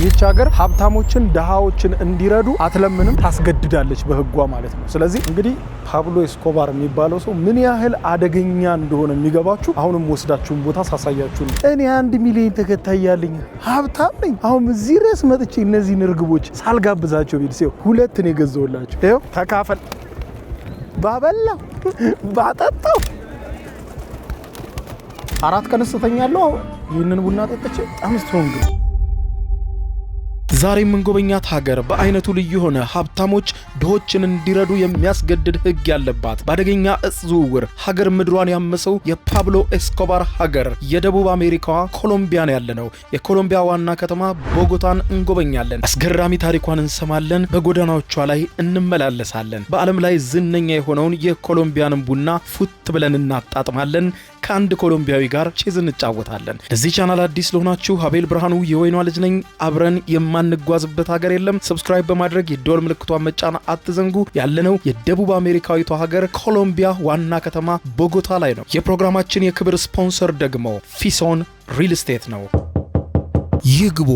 ይህች ሀገር ሀብታሞችን ደሃዎችን እንዲረዱ አትለምንም፣ ታስገድዳለች በህጓ ማለት ነው። ስለዚህ እንግዲህ ፓብሎ ኤስኮባር የሚባለው ሰው ምን ያህል አደገኛ እንደሆነ የሚገባችሁ አሁንም ወስዳችሁን ቦታ ሳሳያችሁ ነው። እኔ 1 ሚሊዮን ተከታይ ያለኝ ሀብታም ነኝ። አሁን እዚህ ድረስ መጥቼ እነዚህን እርግቦች ሳልጋብዛቸው ቤት ሲው 2 ነው የገዛውላችሁ። ይኸው ተካፈል ባበላው ባጠጣው 4 ቀን ስተኛለሁ። ይህንን ቡና ጠጥቼ በጣም ስትሮንግ ነው። ዛሬ የምንጎበኛት ሀገር በአይነቱ ልዩ ሆነ ሀብታሞች ድሆችን እንዲረዱ የሚያስገድድ ህግ ያለባት በአደገኛ እጽ ዝውውር ሀገር ምድሯን ያመሰው የፓብሎ ኤስኮባር ሀገር የደቡብ አሜሪካዋ ኮሎምቢያን ያለነው የኮሎምቢያ ዋና ከተማ ቦጎታን እንጎበኛለን። አስገራሚ ታሪኳን እንሰማለን። በጎዳናዎቿ ላይ እንመላለሳለን። በዓለም ላይ ዝነኛ የሆነውን የኮሎምቢያንን ቡና ፉት ብለን እናጣጥማለን። ከአንድ ኮሎምቢያዊ ጋር ቼዝ እንጫወታለን። ለዚህ ቻናል አዲስ ለሆናችሁ አቤል ብርሃኑ የወይኗ ልጅ ነኝ። አብረን የማንጓዝበት ሀገር የለም። ሰብስክራይብ በማድረግ የደወል ምልክቷን መጫን አትዘንጉ። ያለነው የደቡብ አሜሪካዊቷ ሀገር ኮሎምቢያ ዋና ከተማ ቦጎታ ላይ ነው። የፕሮግራማችን የክብር ስፖንሰር ደግሞ ፊሶን ሪል ስቴት ነው። ይግቡ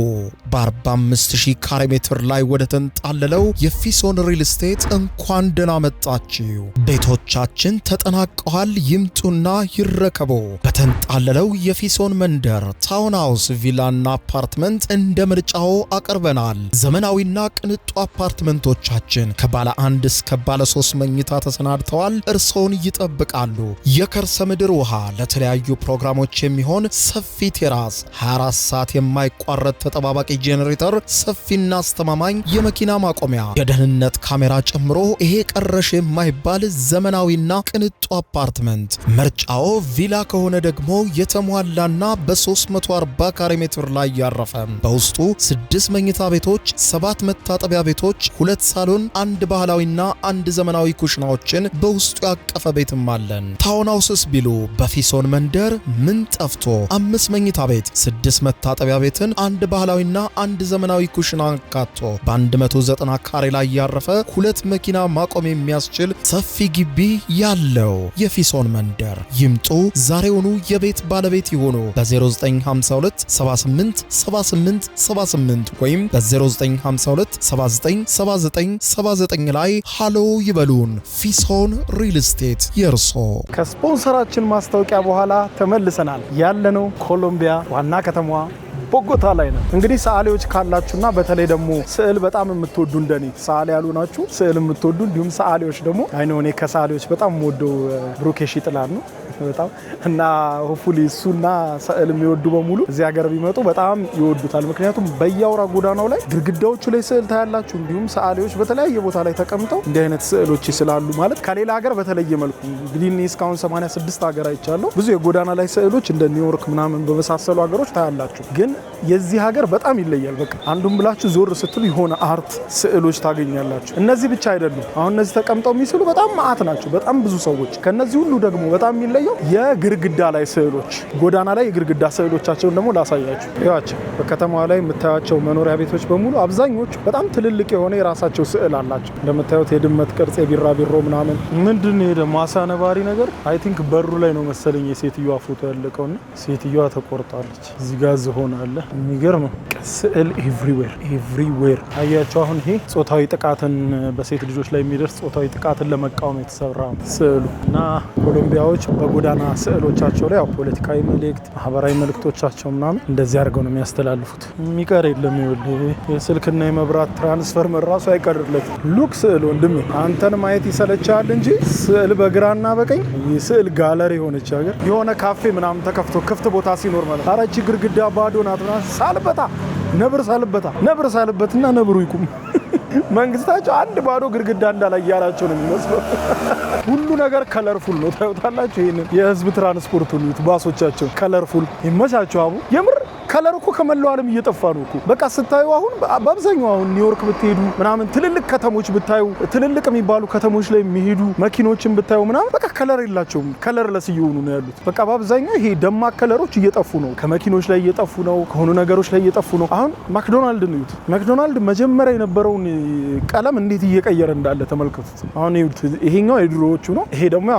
በ45000 ካሬ ሜትር ላይ ወደ ተንጣለለው የፊሶን ሪል ስቴት እንኳን ደህና መጣችሁ። ቤቶቻችን ተጠናቀዋል። ይምጡና ይረከቡ። በተንጣለለው የፊሶን መንደር ታውን ሃውስ፣ ቪላና አፓርትመንት እንደ ምርጫው አቀርበናል። ዘመናዊና ቅንጡ አፓርትመንቶቻችን ከባለ 1 እስከ ባለ 3 መኝታ ተሰናድተዋል። እርሶን ይጠብቃሉ። የከርሰ ምድር ውሃ፣ ለተለያዩ ፕሮግራሞች የሚሆን ሰፊ ቴራስ፣ 24 ሰዓት ቋረት ተጠባባቂ ጄኔሬተር፣ ሰፊና አስተማማኝ የመኪና ማቆሚያ፣ የደህንነት ካሜራ ጨምሮ ይሄ ቀረሽ የማይባል ዘመናዊና ቅንጡ አፓርትመንት። ምርጫው ቪላ ከሆነ ደግሞ የተሟላና በ340 ካሬ ሜትር ላይ ያረፈ በውስጡ 6 መኝታ ቤቶች፣ 7 መታጠቢያ ቤቶች፣ 2 ሳሎን፣ 1 ባህላዊና 1 ዘመናዊ ኩሽናዎችን በውስጡ ያቀፈ ቤትም አለን። ታውን ሃውስስ ቢሉ በፊሶን መንደር ምን ጠፍቶ 5 መኝታ ቤት፣ 6 መታጠቢያ ቤት፣ 1 ባህላዊና 1 ዘመናዊ ኩሽና አካቶ በ190 ካሬ ላይ ያረፈ 2 መኪና ማቆም የሚያስችል ሰፊ ግቢ ያለው የፊሶን መንደር። ይምጡ፣ ዛሬውኑ የቤት ባለቤት ይሆኑ። በ0952 78 78 78 ወይም በ0952 79 79 79 ላይ ሃሎ ይበሉን። ፊሶን ሪል ስቴት የርሶ። ከስፖንሰራችን ማስታወቂያ በኋላ ተመልሰናል። ያለነው ኮሎምቢያ ዋና ከተማዋ ቦጎታ ላይ ነው። እንግዲህ ሰዓሊዎች ካላችሁና በተለይ ደግሞ ስዕል በጣም የምትወዱ እንደኔ ሰዓሊ ያሉ ናችሁ፣ ስዕል የምትወዱ እንዲሁም ሰዓሊዎች ደግሞ አይኖ እኔ ከሰዓሊዎች በጣም ወደው ብሩኬሽ ይጥላል ነው በጣም እና ሆፉሊ እሱና ስዕል የሚወዱ በሙሉ እዚህ ሀገር ቢመጡ በጣም ይወዱታል። ምክንያቱም በያውራ ጎዳናው ላይ ግድግዳዎቹ ላይ ስዕል ታያላችሁ። እንዲሁም ሰዓሊዎች በተለያየ ቦታ ላይ ተቀምጠው እንዲህ አይነት ስዕሎች ይስላሉ። ማለት ከሌላ ሀገር በተለየ መልኩ እንግዲህ እኔ እስካሁን 86 ሀገር አይቻለሁ። ብዙ የጎዳና ላይ ስዕሎች እንደ ኒውዮርክ ምናምን በመሳሰሉ ሀገሮች ታያላችሁ። ግን የዚህ ሀገር በጣም ይለያል። በቃ አንዱን ብላችሁ ዞር ስትሉ የሆነ አርት ስዕሎች ታገኛላችሁ። እነዚህ ብቻ አይደሉም። አሁን እነዚህ ተቀምጠው የሚስሉ በጣም ማአት ናቸው፣ በጣም ብዙ ሰዎች። ከነዚህ ሁሉ ደግሞ በጣም የሚለየው የግርግዳ ላይ ስዕሎች፣ ጎዳና ላይ የግርግዳ ስዕሎቻቸውን ደግሞ ላሳያችሁ። ይዋቸው በከተማዋ ላይ የምታያቸው መኖሪያ ቤቶች በሙሉ አብዛኞቹ በጣም ትልልቅ የሆነ የራሳቸው ስዕል አላቸው። እንደምታዩት የድመት ቅርጽ፣ የቢራቢሮ ምናምን። ምንድን ነው ደግሞ አሳ ነባሪ ነገር አይ ቲንክ በሩ ላይ ነው መሰለኝ የሴትዮዋ ፎቶ ያለቀውና ሴትዮዋ ተቆርጣለች። እዚህ ጋር ዝሆን አለ። የሚገርም ስዕል ኤቭሪዌር አያቸው። አሁን ይሄ ጾታዊ ጥቃትን በሴት ልጆች ላይ የሚደርስ ጾታዊ ጥቃትን ለመቃወም የተሰራ ስዕሉ እና ኮሎምቢያዎች በጎዳና ስዕሎቻቸው ላይ ያው ፖለቲካዊ መልእክት፣ ማህበራዊ መልእክቶቻቸው ምናምን እንደዚህ አድርገው ነው የሚያስተላልፉት። የሚቀር የለም። ይኸውልህ የስልክና የመብራት ትራንስፈርመር ራሱ አይቀርለትም። ሉክ ስዕል ወንድሜ አንተን ማየት ይሰለቻል እንጂ ስዕል በግራና በቀኝ የስዕል ጋለሪ የሆነች ሀገር የሆነ ካፌ ምናምን ተከፍቶ ክፍት ቦታ ሲኖር ማለት አረቺ ግርግዳ ባዶ ናት። ሳልበታ ነብር ሳልበትና ነብሩ ይቁም። መንግስታቸው አንድ ባዶ ግርግዳ እንዳላይ ያላቸው ነው የሚመስለው። ሁሉ ነገር ከለርፉል ነው። ታዩታላችሁ። ይሄን የህዝብ ትራንስፖርት ሁሉ ባሶቻቸው ከለርፉል ይመቻቸው። አቡ የምር ከለር እኮ ከመላው ዓለም እየጠፋ ነው እኮ። በቃ ስታዩ አሁን በአብዛኛው አሁን ኒውዮርክ ብትሄዱ ምናምን ትልልቅ ከተሞች ብታዩ ትልልቅ የሚባሉ ከተሞች ላይ የሚሄዱ መኪኖችን ብታዩ ምናምን በቃ ከለር የላቸውም። ከለር ለስ እየሆኑ ነው ያሉት። በቃ በአብዛኛው ይሄ ደማቅ ከለሮች እየጠፉ ነው። ከመኪኖች ላይ እየጠፉ ነው። ከሆኑ ነገሮች ላይ እየጠፉ ነው። አሁን ማክዶናልድ ነው ይዩት። ማክዶናልድ መጀመሪያ የነበረውን ቀለም እንዴት እየቀየረ እንዳለ ተመልከቱት። አሁን ይዩት። ይሄኛው የድሮዎቹ ነው። ይሄ ደግሞ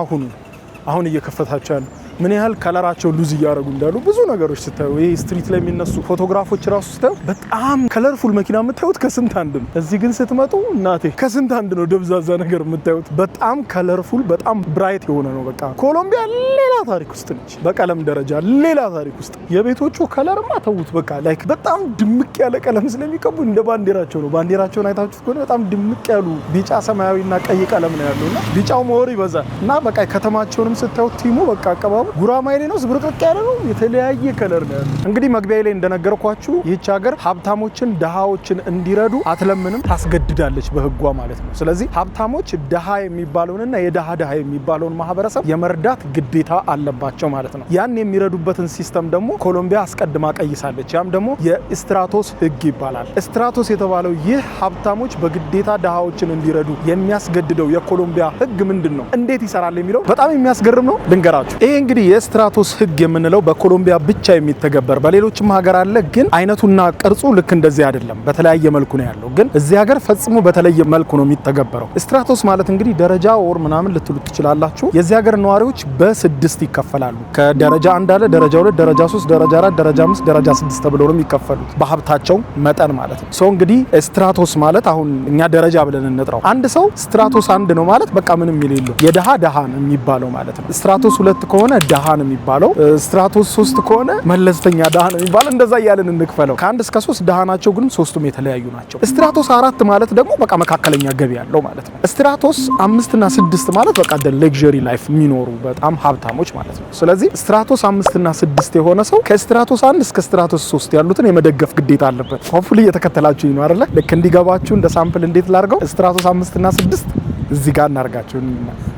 አሁን እየከፈታቸው ያለው ምን ያህል ከለራቸው ሉዝ እያደረጉ እንዳሉ ብዙ ነገሮች ስታዩ፣ ይሄ ስትሪት ላይ የሚነሱ ፎቶግራፎች ራሱ ስታዩ በጣም ከለርፉል መኪና የምታዩት ከስንት አንድ ነው። እዚህ ግን ስትመጡ እናቴ ከስንት አንድ ነው ደብዛዛ ነገር የምታዩት። በጣም ከለርፉል በጣም ብራይት የሆነ ነው። በቃ ኮሎምቢያ ሌላ ታሪክ ውስጥ ነች። በቀለም ደረጃ ሌላ ታሪክ ውስጥ የቤቶቹ ከለርማ ተውት። በቃ ላይክ በጣም ድምቅ ያለ ቀለም ስለሚቀቡ እንደ ባንዲራቸው ነው። ባንዲራቸውን አይታችሁት ከሆነ በጣም ድምቅ ያሉ ቢጫ፣ ሰማያዊና ቀይ ቀለም ነው ያለውና ቢጫው መወር ይበዛል እና በቃ ከተማቸውንም ስታዩት ቲሙ በቃ አቀባቡ ጉራማይሌ ነው፣ ዝብርቅርቅ ያለ ነው። የተለያየ ከለር ነው ያለው። እንግዲህ መግቢያ ላይ እንደነገርኳችሁ ይህች ሀገር ሀብታሞችን ደሃዎችን እንዲረዱ አትለምንም፣ ታስገድዳለች በህጓ ማለት ነው። ስለዚህ ሀብታሞች ደሃ የሚባለውንና የደሃ የሚባለውን ማህበረሰብ የመርዳት ግዴታ አለባቸው ማለት ነው። ያን የሚረዱበትን ሲስተም ደግሞ ኮሎምቢያ አስቀድማ ቀይሳለች። ያም ደግሞ የስትራቶስ ህግ ይባላል። ስትራቶስ የተባለው ይህ ሀብታሞች በግዴታ ደሃዎችን እንዲረዱ የሚያስገድደው የኮሎምቢያ ህግ ምንድን ነው? እንዴት ይሰራል የሚለው በጣም የሚያስገርም ነው። ልንገራችሁ። ይሄ እንግዲህ የስትራቶስ ህግ የምንለው በኮሎምቢያ ብቻ የሚተገበር በሌሎችም ሀገር አለ፣ ግን አይነቱና ቅርጹ ልክ እንደዚህ አይደለም። በተለያየ መልኩ ነው ያለው፣ ግን እዚህ ሀገር ፈጽሞ በተለየ መልኩ ነው የሚተገበረው። ስትራቶስ ማለት እንግዲህ ደረጃ ወር ምናምን ልትሉት ትችላላችሁ። የዚህ ሀገር ነዋሪዎች በ6 ይከፈላሉ። ከደረጃ 1 አለ፣ ደረጃ 2፣ ደረጃ 3፣ ደረጃ 4፣ ደረጃ 5፣ ደረጃ 6 ተብለው ነው የሚከፈሉት በሀብታቸው መጠን ማለት ነው። ሶ እንግዲህ ስትራቶስ ማለት አሁን እኛ ደረጃ ብለን እንጥራው። አንድ ሰው ስትራቶስ 1 ነው ማለት በቃ ምንም የሌለው የደሃ ደሃ ነው የሚባለው ማለት ነው። ስትራቶስ 2 ከሆነ ደሃ ነው የሚባለው። ስትራቶስ 3 ከሆነ መለስተኛ ደሃ ነው የሚባለው። እንደዛ እያልን እንክፈለው። ከ1 እስከ 3 ደሃ ናቸው፣ ግን ሶስቱም የተለያዩ ናቸው። ስትራቶስ 4 ማለት ደግሞ በቃ መካከለኛ ገቢ ያለው ማለት ነው። ስትራቶስ 5 እና 6 ማለት በቃ ሌክዠሪ ላይፍ የሚኖሩ በጣም ሀብታሞች ማለት ነው። ስለዚህ ስትራቶስ 5 እና 6 የሆነ ሰው ከስትራቶስ 1 እስከ ስትራቶስ 3 ያሉትን የመደገፍ ግዴታ አለበት። ሆፕፉሊ እየተከተላችሁ ነው አይደለ? ልክ እንዲገባችሁ እንደ ሳምፕል እንዴት ላድርገው? ስትራቶስ 5 እና 6 እዚህ ጋር እናርጋቸው።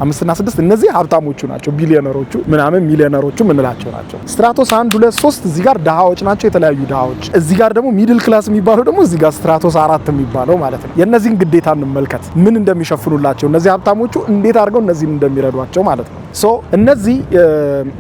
5 እና 6 እነዚህ ሀብታሞቹ ናቸው፣ ቢሊዮነሮቹ ምናምን ሚሊዮነሮቹ ምንላቸው ናቸው። ስትራቶስ 1 2 3 እዚህ ጋር ደሃዎች ናቸው፣ የተለያዩ ደሃዎች። እዚህ ጋር ደግሞ ሚድል ክላስ የሚባለው ደግሞ እዚህ ጋር ስትራቶስ 4 የሚባለው ማለት ነው። የነዚህን ግዴታ እንመልከት፣ ምን እንደሚሸፍኑላቸው እነዚህ ሀብታሞቹ እንዴት አድርገው እነዚህን እንደሚረዷቸው ማለት ነው። ሶ እነዚህ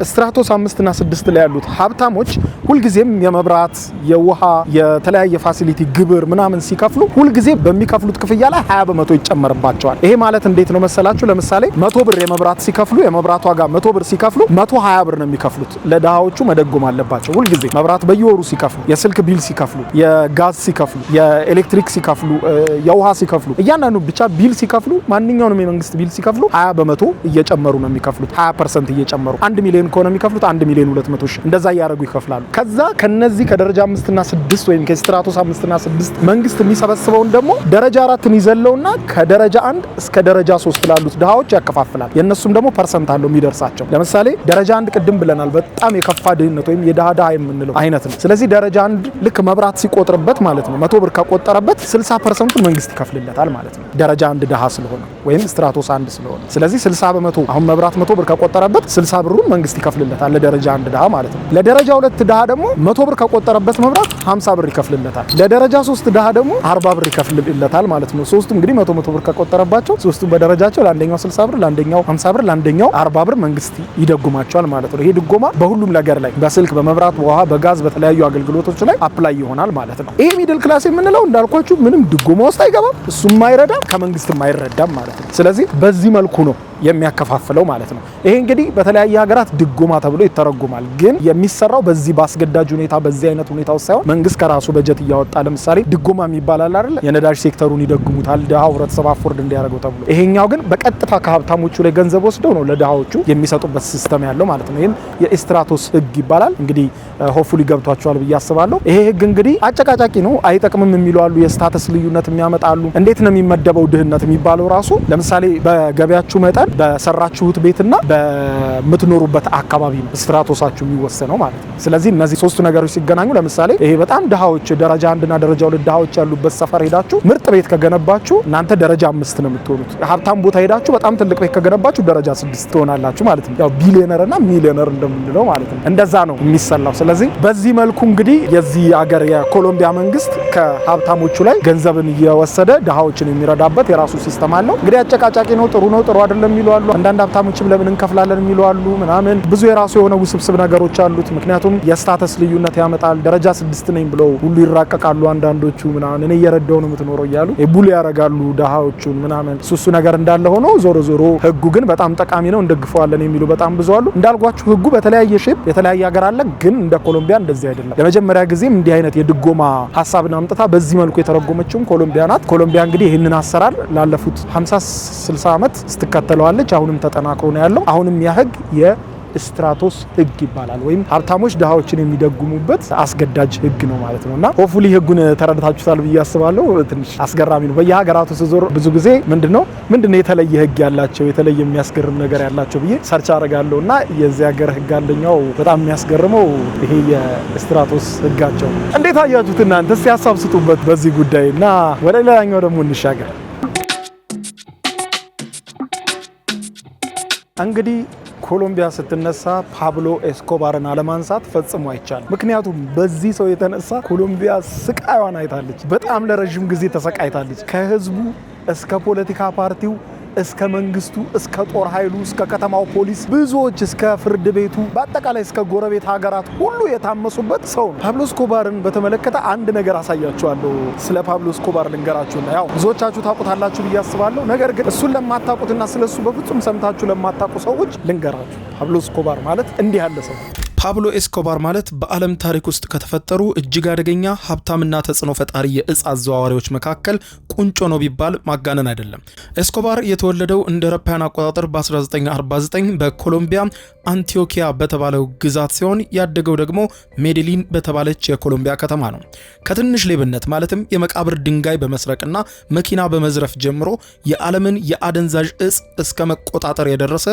ስትራቶስ 5 እና 6 ላይ ያሉት ሀብታሞች ሁልጊዜም የመብራት የውሃ የተለያየ ፋሲሊቲ ግብር ምናምን ሲከፍሉ ሁልጊዜ በሚከፍሉት ክፍያ ላይ 20% ይጨመርባቸዋል። ይሄ ማለት እንዴት ነው መሰላችሁ? ለምሳሌ 100 ብር የመብራት ሲከፍሉ የመብራት ዋጋ 100 ብር ሲከፍሉ 120 ብር ነው የሚከፍሉት። ለደሃዎቹ መደጎም አለባቸው። ሁልጊዜ መብራት በየወሩ ሲከፍሉ፣ የስልክ ቢል ሲከፍሉ፣ የጋዝ ሲከፍሉ፣ የኤሌክትሪክ ሲከፍሉ፣ የውሃ ሲከፍሉ፣ እያንዳንዱ ብቻ ቢል ሲከፍሉ ማንኛውንም የመንግስት ቢል ሲከፍሉ 20% እየጨመሩ ነው የሚከፍሉት። 20% እየጨመሩ 1 ሚሊዮን ከሆነ የሚከፍሉት 1 ሚሊዮን 200 ሺህ እንደዛ እያደረጉ ይከፍላሉ። ከዛ ከነዚህ ከደረጃ 5 እና 6 ወይም ከስትራቶስ 5 እና 6 መንግስት የሚሰበስበውን ደግሞ ደረጃ 4ን ይዘለውና ከደረጃ 1 እስከ ደረጃ 3 ላሉት ደሃዎች ያከፋፍላል። የነሱም ደግሞ ፐርሰንት አለው የሚደርሳቸው። ለምሳሌ ደረጃ 1 ቅድም ብለናል፣ በጣም የከፋ ድህነት ወይም የደሃ የምንለው አይነት ነው። ስለዚህ ደረጃ 1 ልክ መብራት ሲቆጥርበት ማለት ነው 100 ብር ከቆጠረበት 60% መንግስት ይከፍልለታል ማለት ነው። ደረጃ 1 ደሃ ስለሆነ ወይም ስትራቶስ 1 ስለሆነ። ስለዚህ 60% አሁን መብራት 100 ብር ከቆጠረበት 60 ብሩን መንግስት ይከፍልለታል ለደረጃ 1 ደሃ ማለት ነው። ለደረጃ 2 ደሃ ደግሞ 100 ብር ከቆጠረበት መብራት 50 ብር ይከፍልለታል። ለደረጃ 3 ደሃ ደግሞ 40 ብር ይከፍልለታል ማለት ነው። ሶስቱ እንግዲህ 100 ብር ከቆጠረባቸው ሶስቱ በደረጃቸው ለአንደኛው 60 ብር፣ ለአንደኛው 50 ብር፣ ለአንደኛው 40 ብር መንግስት ይደጉማቸዋል ማለት ነው። ይሄ ድጎማ በሁሉም ነገር ላይ በስልክ፣ በመብራት፣ በውሃ፣ በጋዝ በተለያዩ አገልግሎቶች ላይ አፕላይ ይሆናል ማለት ነው። ይሄ ሚድል ክላስ የምንለው እንዳልኳችሁ ምንም ድጎማ ውስጥ አይገባም፣ እሱም አይረዳም፣ ከመንግስትም አይረዳም ማለት ነው። ስለዚህ በዚህ መልኩ ነው የሚያከፋፍለው ማለት ነው። ይሄ እንግዲህ በተለያየ ሀገራት ድጎማ ተብሎ ይተረጎማል። ግን የሚሰራው በዚህ በአስገዳጅ ሁኔታ በዚህ አይነት ሁኔታ ውስጥ ሳይሆን መንግስት ከራሱ በጀት እያወጣ ለምሳሌ ድጎማ የሚባላል አይደል? የነዳጅ ሴክተሩን ይደጉሙታል ደሃው ህብረተሰብ አፎርድ እንዲያደርገው ተብሎ። ይሄኛው ግን በቀጥታ ከሀብታሞቹ ላይ ገንዘብ ወስደው ነው ለደሃዎቹ የሚሰጡበት ሲስተም ያለው ማለት ነው። ይሄን የስትራቶስ ህግ ይባላል። እንግዲህ ሆፉሊ ገብቷቸዋል ብዬ አስባለሁ። ይሄ ህግ እንግዲህ አጨቃጫቂ ነው፣ አይጠቅምም የሚሉ አሉ፣ የስታተስ ልዩነት የሚያመጣሉ። እንዴት ነው የሚመደበው ድህነት የሚባለው ራሱ? ለምሳሌ በገቢያችሁ መጠን በሰራችሁት ቤትና በምትኖሩበት አካባቢ ነው ስትራቶሳችሁ የሚወሰነው ማለት ነው። ስለዚህ እነዚህ ሶስቱ ነገሮች ሲገናኙ ለምሳሌ ይሄ በጣም ደሃዎች ደረጃ 1 እና ደረጃ 2 ደሃዎች ያሉበት ሰፈር ሄዳችሁ ምርጥ ቤት ከገነባችሁ እናንተ ደረጃ 5 ነው የምትሆኑት። ሀብታም ቦታ ሄዳችሁ በጣም ትልቅ ቤት ከገነባችሁ ደረጃ 6 ትሆናላችሁ ማለት ነው። ያው ቢሊዮነር እና ሚሊዮነር እንደምንለው ማለት ነው። እንደዛ ነው የሚሰላው። ስለዚህ በዚህ መልኩ እንግዲህ የዚህ ሀገር የኮሎምቢያ መንግስት ከሀብታሞቹ ላይ ገንዘብን እየወሰደ ደሃዎችን የሚረዳበት የራሱ ሲስተም አለው። እንግዲህ አጨቃጫቂ ነው፣ ጥሩ ነው፣ ጥሩ አይደለም የሚሉ አሉ። አንዳንድ ሀብታሞችም ገንዘብን እንከፍላለን የሚሉ አሉ ምናምን ብዙ የራሱ የሆነ ውስብስብ ነገሮች አሉት። ምክንያቱም የስታተስ ልዩነት ያመጣል። ደረጃ 6 ነኝ ብለው ሁሉ ይራቀቃሉ አንዳንዶቹ ምናምን እኔ እየረዳው ነው የምትኖረው እያሉ ቡል ያረጋሉ ዳሃዎቹን ምናምን እሱ ነገር እንዳለ ሆኖ ዞሮ ህጉ ግን በጣም ጠቃሚ ነው እንደግፈዋለን የሚሉ በጣም ብዙ አሉ። እንዳልኳችሁ ህጉ በተለያየ ሼፕ የተለያየ ሀገር አለ፣ ግን እንደ ኮሎምቢያ እንደዚህ አይደለም። ለመጀመሪያ ጊዜም እንዲህ አይነት የድጎማ ሀሳብን አምጥታ በዚህ መልኩ የተረጎመችውም ኮሎምቢያ ናት። ኮሎምቢያ እንግዲህ ይህንን አሰራር ላለፉት 50-60 ዓመት ስትከተለዋለች። አሁንም ተጠናክሮ ነው ያለው። አሁንም ያ ህግ የስትራቶስ ህግ ይባላል፣ ወይም ሀብታሞች ድሃዎችን የሚደጉሙበት አስገዳጅ ህግ ነው ማለት ነውና ሆፕፉሊ ህጉን ተረድታችሁታል ብዬ አስባለሁ። ትንሽ አስገራሚ ነው። በየሀገራቱ ስዞር ብዙ ጊዜ ምንድነው የተለየ ህግ ያላቸው የተለየ የሚያስገርም ነገር ያላቸው ብዬ ሰርች አደርጋለሁና የዚህ ሀገር ህግ አንደኛው በጣም የሚያስገርመው ይሄ የስትራቶስ ህጋቸው። እንዴት አያችሁት እናንተ? እስቲ ሀሳብ ስጡበት በዚህ ጉዳይና ወደ ሌላኛው ደግሞ እንሻገር። እንግዲህ ኮሎምቢያ ስትነሳ ፓብሎ ኤስኮባርን አለማንሳት ፈጽሞ አይቻልም። ምክንያቱም በዚህ ሰው የተነሳ ኮሎምቢያ ስቃይዋን አይታለች። በጣም ለረጅም ጊዜ ተሰቃይታለች። ከህዝቡ እስከ ፖለቲካ ፓርቲው እስከ መንግስቱ እስከ ጦር ኃይሉ እስከ ከተማው ፖሊስ ብዙዎች እስከ ፍርድ ቤቱ በአጠቃላይ እስከ ጎረቤት ሀገራት ሁሉ የታመሱበት ሰው ነው። ፓብሎ ኤስኮባርን በተመለከተ አንድ ነገር አሳያችኋለሁ። ስለ ፓብሎ ኤስኮባር ልንገራችሁና ያው ብዙዎቻችሁ ታውቁታላችሁ ብዬ አስባለሁ። ነገር ግን እሱን ለማታውቁትና ስለሱ በፍጹም ሰምታችሁ ለማታውቁ ሰዎች ልንገራችሁ። ፓብሎ ኤስኮባር ማለት እንዲህ ያለ ሰው። ፓብሎ ኤስኮባር ማለት በዓለም ታሪክ ውስጥ ከተፈጠሩ እጅግ አደገኛ ሀብታምና ተጽዕኖ ፈጣሪ የእጽ አዘዋዋሪዎች መካከል ቁንጮ ነው ቢባል ማጋነን አይደለም። ኤስኮባር የተወለደው እንደ አውሮፓውያን አቆጣጠር በ1949 በኮሎምቢያ አንቲዮኪያ በተባለው ግዛት ሲሆን ያደገው ደግሞ ሜዴሊን በተባለች የኮሎምቢያ ከተማ ነው። ከትንሽ ሌብነት ማለትም የመቃብር ድንጋይ በመስረቅና መኪና በመዝረፍ ጀምሮ የዓለምን የአደንዛዥ እጽ እስከ መቆጣጠር የደረሰ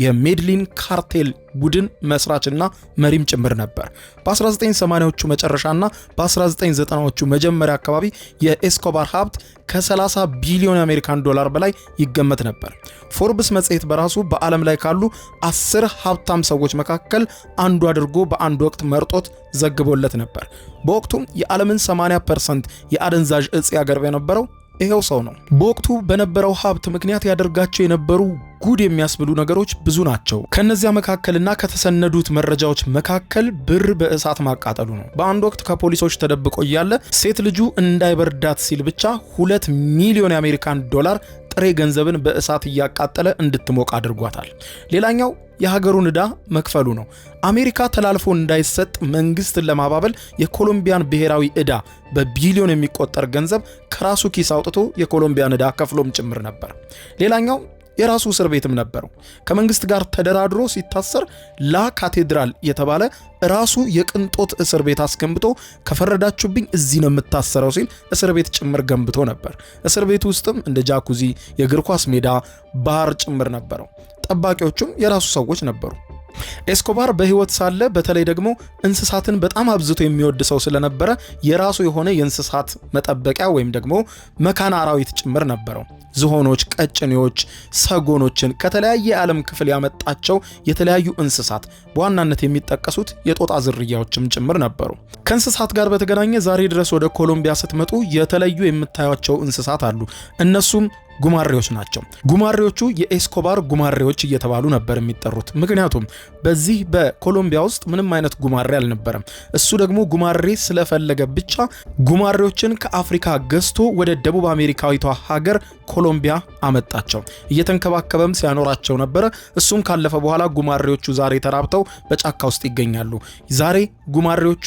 የሜዴሊን ካርቴል ቡድን መስራችና መሪም ጭምር ነበር። በ1980ዎቹ መጨረሻና በ1990ዎቹ መጀመሪያ አካባቢ የኤስኮባር ሀብት ከ30 ቢሊዮን የአሜሪካን ዶላር በላይ ይገመት ነበር። ፎርብስ መጽሔት በራሱ በዓለም ላይ ካሉ 10 ሀብታም ሰዎች መካከል አንዱ አድርጎ በአንድ ወቅት መርጦት ዘግቦለት ነበር። በወቅቱም የዓለምን 80% የአደንዛዥ እጽ ያገርብ የነበረው ይሄው ሰው ነው። በወቅቱ በነበረው ሀብት ምክንያት ያደርጋቸው የነበሩ ጉድ የሚያስብሉ ነገሮች ብዙ ናቸው። ከነዚያ መካከልና ከተሰነዱት መረጃዎች መካከል ብር በእሳት ማቃጠሉ ነው። በአንድ ወቅት ከፖሊሶች ተደብቆ እያለ ሴት ልጁ እንዳይበርዳት ሲል ብቻ 2 ሚሊዮን የአሜሪካን ዶላር ጥሬ ገንዘብን በእሳት እያቃጠለ እንድትሞቅ አድርጓታል። ሌላኛው የሀገሩን ዕዳ መክፈሉ ነው። አሜሪካ ተላልፎ እንዳይሰጥ መንግስትን ለማባበል የኮሎምቢያን ብሔራዊ ዕዳ በቢሊዮን የሚቆጠር ገንዘብ ከራሱ ኪስ አውጥቶ የኮሎምቢያን ዕዳ ከፍሎም ጭምር ነበር። ሌላኛው የራሱ እስር ቤትም ነበረው። ከመንግስት ጋር ተደራድሮ ሲታሰር ላ ካቴድራል የተባለ ራሱ የቅንጦት እስር ቤት አስገንብቶ ከፈረዳችሁብኝ እዚህ ነው የምታሰረው ሲል እስር ቤት ጭምር ገንብቶ ነበር። እስር ቤት ውስጥም እንደ ጃኩዚ፣ የእግር ኳስ ሜዳ፣ ባር ጭምር ነበረው። ጠባቂዎቹም የራሱ ሰዎች ነበሩ። ኤስኮባር በህይወት ሳለ በተለይ ደግሞ እንስሳትን በጣም አብዝቶ የሚወድ ሰው ስለነበረ የራሱ የሆነ የእንስሳት መጠበቂያ ወይም ደግሞ መካነ አራዊት ጭምር ነበረው። ዝሆኖች፣ ቀጭኔዎች፣ ሰጎኖችን ከተለያየ የዓለም ክፍል ያመጣቸው የተለያዩ እንስሳት በዋናነት የሚጠቀሱት የጦጣ ዝርያዎችም ጭምር ነበሩ። ከእንስሳት ጋር በተገናኘ ዛሬ ድረስ ወደ ኮሎምቢያ ስትመጡ የተለዩ የምታዩቸው እንስሳት አሉ። እነሱም ጉማሬዎች ናቸው። ጉማሬዎቹ የኤስኮባር ጉማሬዎች እየተባሉ ነበር የሚጠሩት። ምክንያቱም በዚህ በኮሎምቢያ ውስጥ ምንም አይነት ጉማሬ አልነበረም። እሱ ደግሞ ጉማሬ ስለፈለገ ብቻ ጉማሬዎችን ከአፍሪካ ገዝቶ ወደ ደቡብ አሜሪካዊቷ ሀገር ኮሎምቢያ አመጣቸው። እየተንከባከበም ሲያኖራቸው ነበረ። እሱም ካለፈ በኋላ ጉማሬዎቹ ዛሬ ተራብተው በጫካ ውስጥ ይገኛሉ። ዛሬ ጉማሬዎቹ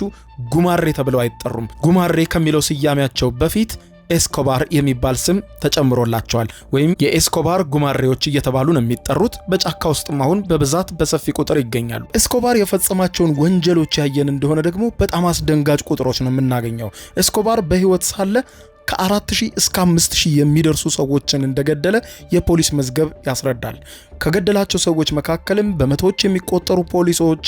ጉማሬ ተብለው አይጠሩም። ጉማሬ ከሚለው ስያሜያቸው በፊት ኤስኮባር የሚባል ስም ተጨምሮላቸዋል። ወይም የኤስኮባር ጉማሬዎች እየተባሉ ነው የሚጠሩት። በጫካ ውስጥም አሁን በብዛት በሰፊ ቁጥር ይገኛሉ። ኤስኮባር የፈጸማቸውን ወንጀሎች ያየን እንደሆነ ደግሞ በጣም አስደንጋጭ ቁጥሮች ነው የምናገኘው። ኤስኮባር በህይወት ሳለ ከ4000 እስከ 5000 የሚደርሱ ሰዎችን እንደገደለ የፖሊስ መዝገብ ያስረዳል። ከገደላቸው ሰዎች መካከልም በመቶዎች የሚቆጠሩ ፖሊሶች፣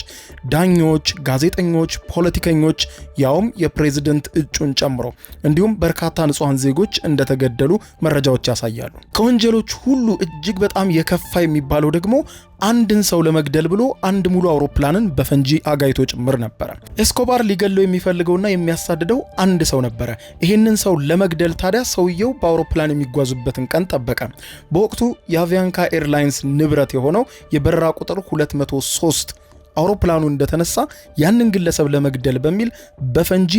ዳኞች፣ ጋዜጠኞች፣ ፖለቲከኞች ያውም የፕሬዝዳንት እጩን ጨምሮ እንዲሁም በርካታ ንጹሃን ዜጎች እንደተገደሉ መረጃዎች ያሳያሉ። ከወንጀሎች ሁሉ እጅግ በጣም የከፋ የሚባለው ደግሞ አንድን ሰው ለመግደል ብሎ አንድ ሙሉ አውሮፕላንን በፈንጂ አጋይቶ ጭምር ነበር። ኤስኮባር ሊገለው የሚፈልገውና የሚያሳድደው አንድ ሰው ነበር። ይህንን ሰው ለመግደል ታዲያ ሰውየው በአውሮፕላን የሚጓዙበትን ቀን ጠበቀ። በወቅቱ የአቪያንካ ኤርላይንስ ንብረት የሆነው የበረራ ቁጥር 203 አውሮፕላኑ እንደተነሳ ያንን ግለሰብ ለመግደል በሚል በፈንጂ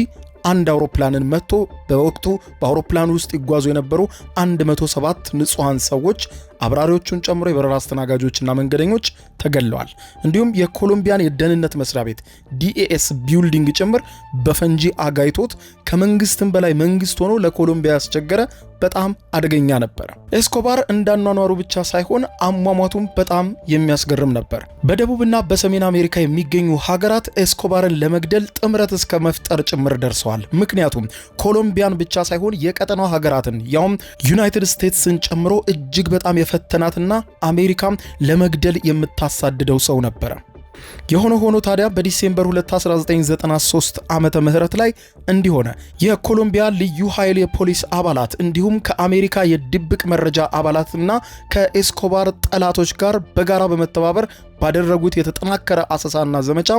አንድ አውሮፕላንን መጥቶ በወቅቱ በአውሮፕላኑ ውስጥ ይጓዙ የነበሩ 107 ንጹሃን ሰዎች አብራሪዎቹን ጨምሮ የበረራ አስተናጋጆችና መንገደኞች ተገለዋል። እንዲሁም የኮሎምቢያን የደህንነት መስሪያ ቤት DAS ቢልዲንግ ጭምር በፈንጂ አጋይቶት ከመንግስትም በላይ መንግስት ሆኖ ለኮሎምቢያ ያስቸገረ በጣም አደገኛ ነበር። ኤስኮባር እንዳኗኗሩ ብቻ ሳይሆን አሟሟቱም በጣም የሚያስገርም ነበር። በደቡብና በሰሜን አሜሪካ የሚገኙ ሀገራት ኤስኮባርን ለመግደል ጥምረት እስከ መፍጠር ጭምር ደርሰዋል። ምክንያቱም ኮሎምቢያን ብቻ ሳይሆን የቀጠናው ሀገራትን ያውም ዩናይትድ ስቴትስን ጨምሮ እጅግ በጣም የፈተናትና አሜሪካም ለመግደል የምታሳድደው ሰው ነበር። የሆነ ሆኖ ታዲያ በዲሴምበር 2 1993 ዓመተ ምህረት ላይ እንዲሆነ የኮሎምቢያ ልዩ ኃይል የፖሊስ አባላት እንዲሁም ከአሜሪካ የድብቅ መረጃ አባላትና ከኤስኮባር ጠላቶች ጋር በጋራ በመተባበር ባደረጉት የተጠናከረ አሰሳና ዘመቻ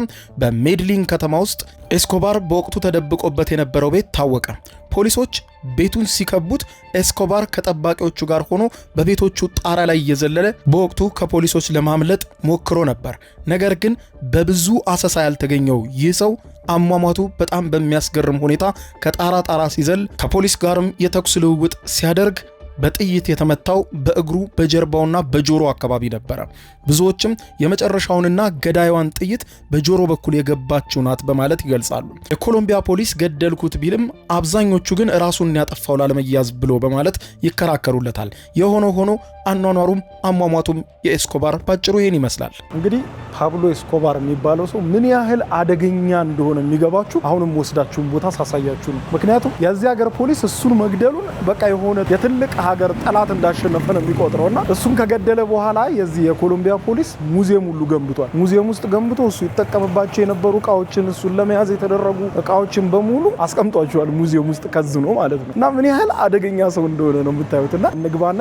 በሜድሊን ከተማ ውስጥ ኤስኮባር በወቅቱ ተደብቆበት የነበረው ቤት ታወቀ። ፖሊሶች ቤቱን ሲከቡት ኤስኮባር ከጠባቂዎቹ ጋር ሆኖ በቤቶቹ ጣራ ላይ እየዘለለ በወቅቱ ከፖሊሶች ለማምለጥ ሞክሮ ነበር። ነገር ግን በብዙ አሰሳ ያልተገኘው ይህ ሰው አሟሟቱ በጣም በሚያስገርም ሁኔታ ከጣራ ጣራ ሲዘል ከፖሊስ ጋርም የተኩስ ልውውጥ ሲያደርግ በጥይት የተመታው በእግሩ በጀርባውና በጆሮ አካባቢ ነበር። ብዙዎችም የመጨረሻውንና ገዳይዋን ጥይት በጆሮ በኩል የገባችው ናት በማለት ይገልጻሉ። የኮሎምቢያ ፖሊስ ገደልኩት ቢልም አብዛኞቹ ግን ራሱን ያጠፋው ላለመያዝ ብሎ በማለት ይከራከሩለታል። የሆነ ሆኖ አኗኗሩም አሟሟቱም የኤስኮባር ባጭሩ ይሄን ይመስላል። እንግዲህ ፓብሎ ኤስኮባር የሚባለው ሰው ምን ያህል አደገኛ እንደሆነ የሚገባችሁ አሁንም ወስዳችሁን ቦታ ሳሳያችሁ ነው። ምክንያቱም የዚህ ሀገር ፖሊስ እሱን መግደሉን በቃ የሆነ የትልቅ ሀገር ጠላት እንዳሸነፈ ነው የሚቆጥረውና እሱን ከገደለ በኋላ የዚህ የኮሎምቢያ ፖሊስ ሙዚየም ሁሉ ገንብቷል። ሙዚየም ውስጥ ገንብቶ እሱ ይጠቀምባቸው የነበሩ እቃዎችን እሱን ለመያዝ የተደረጉ እቃዎችን በሙሉ አስቀምጧቸዋል ሙዚየም ውስጥ ከዝኖ ማለት ነው። እና ምን ያህል አደገኛ ሰው እንደሆነ ነው የምታዩትና እንግባና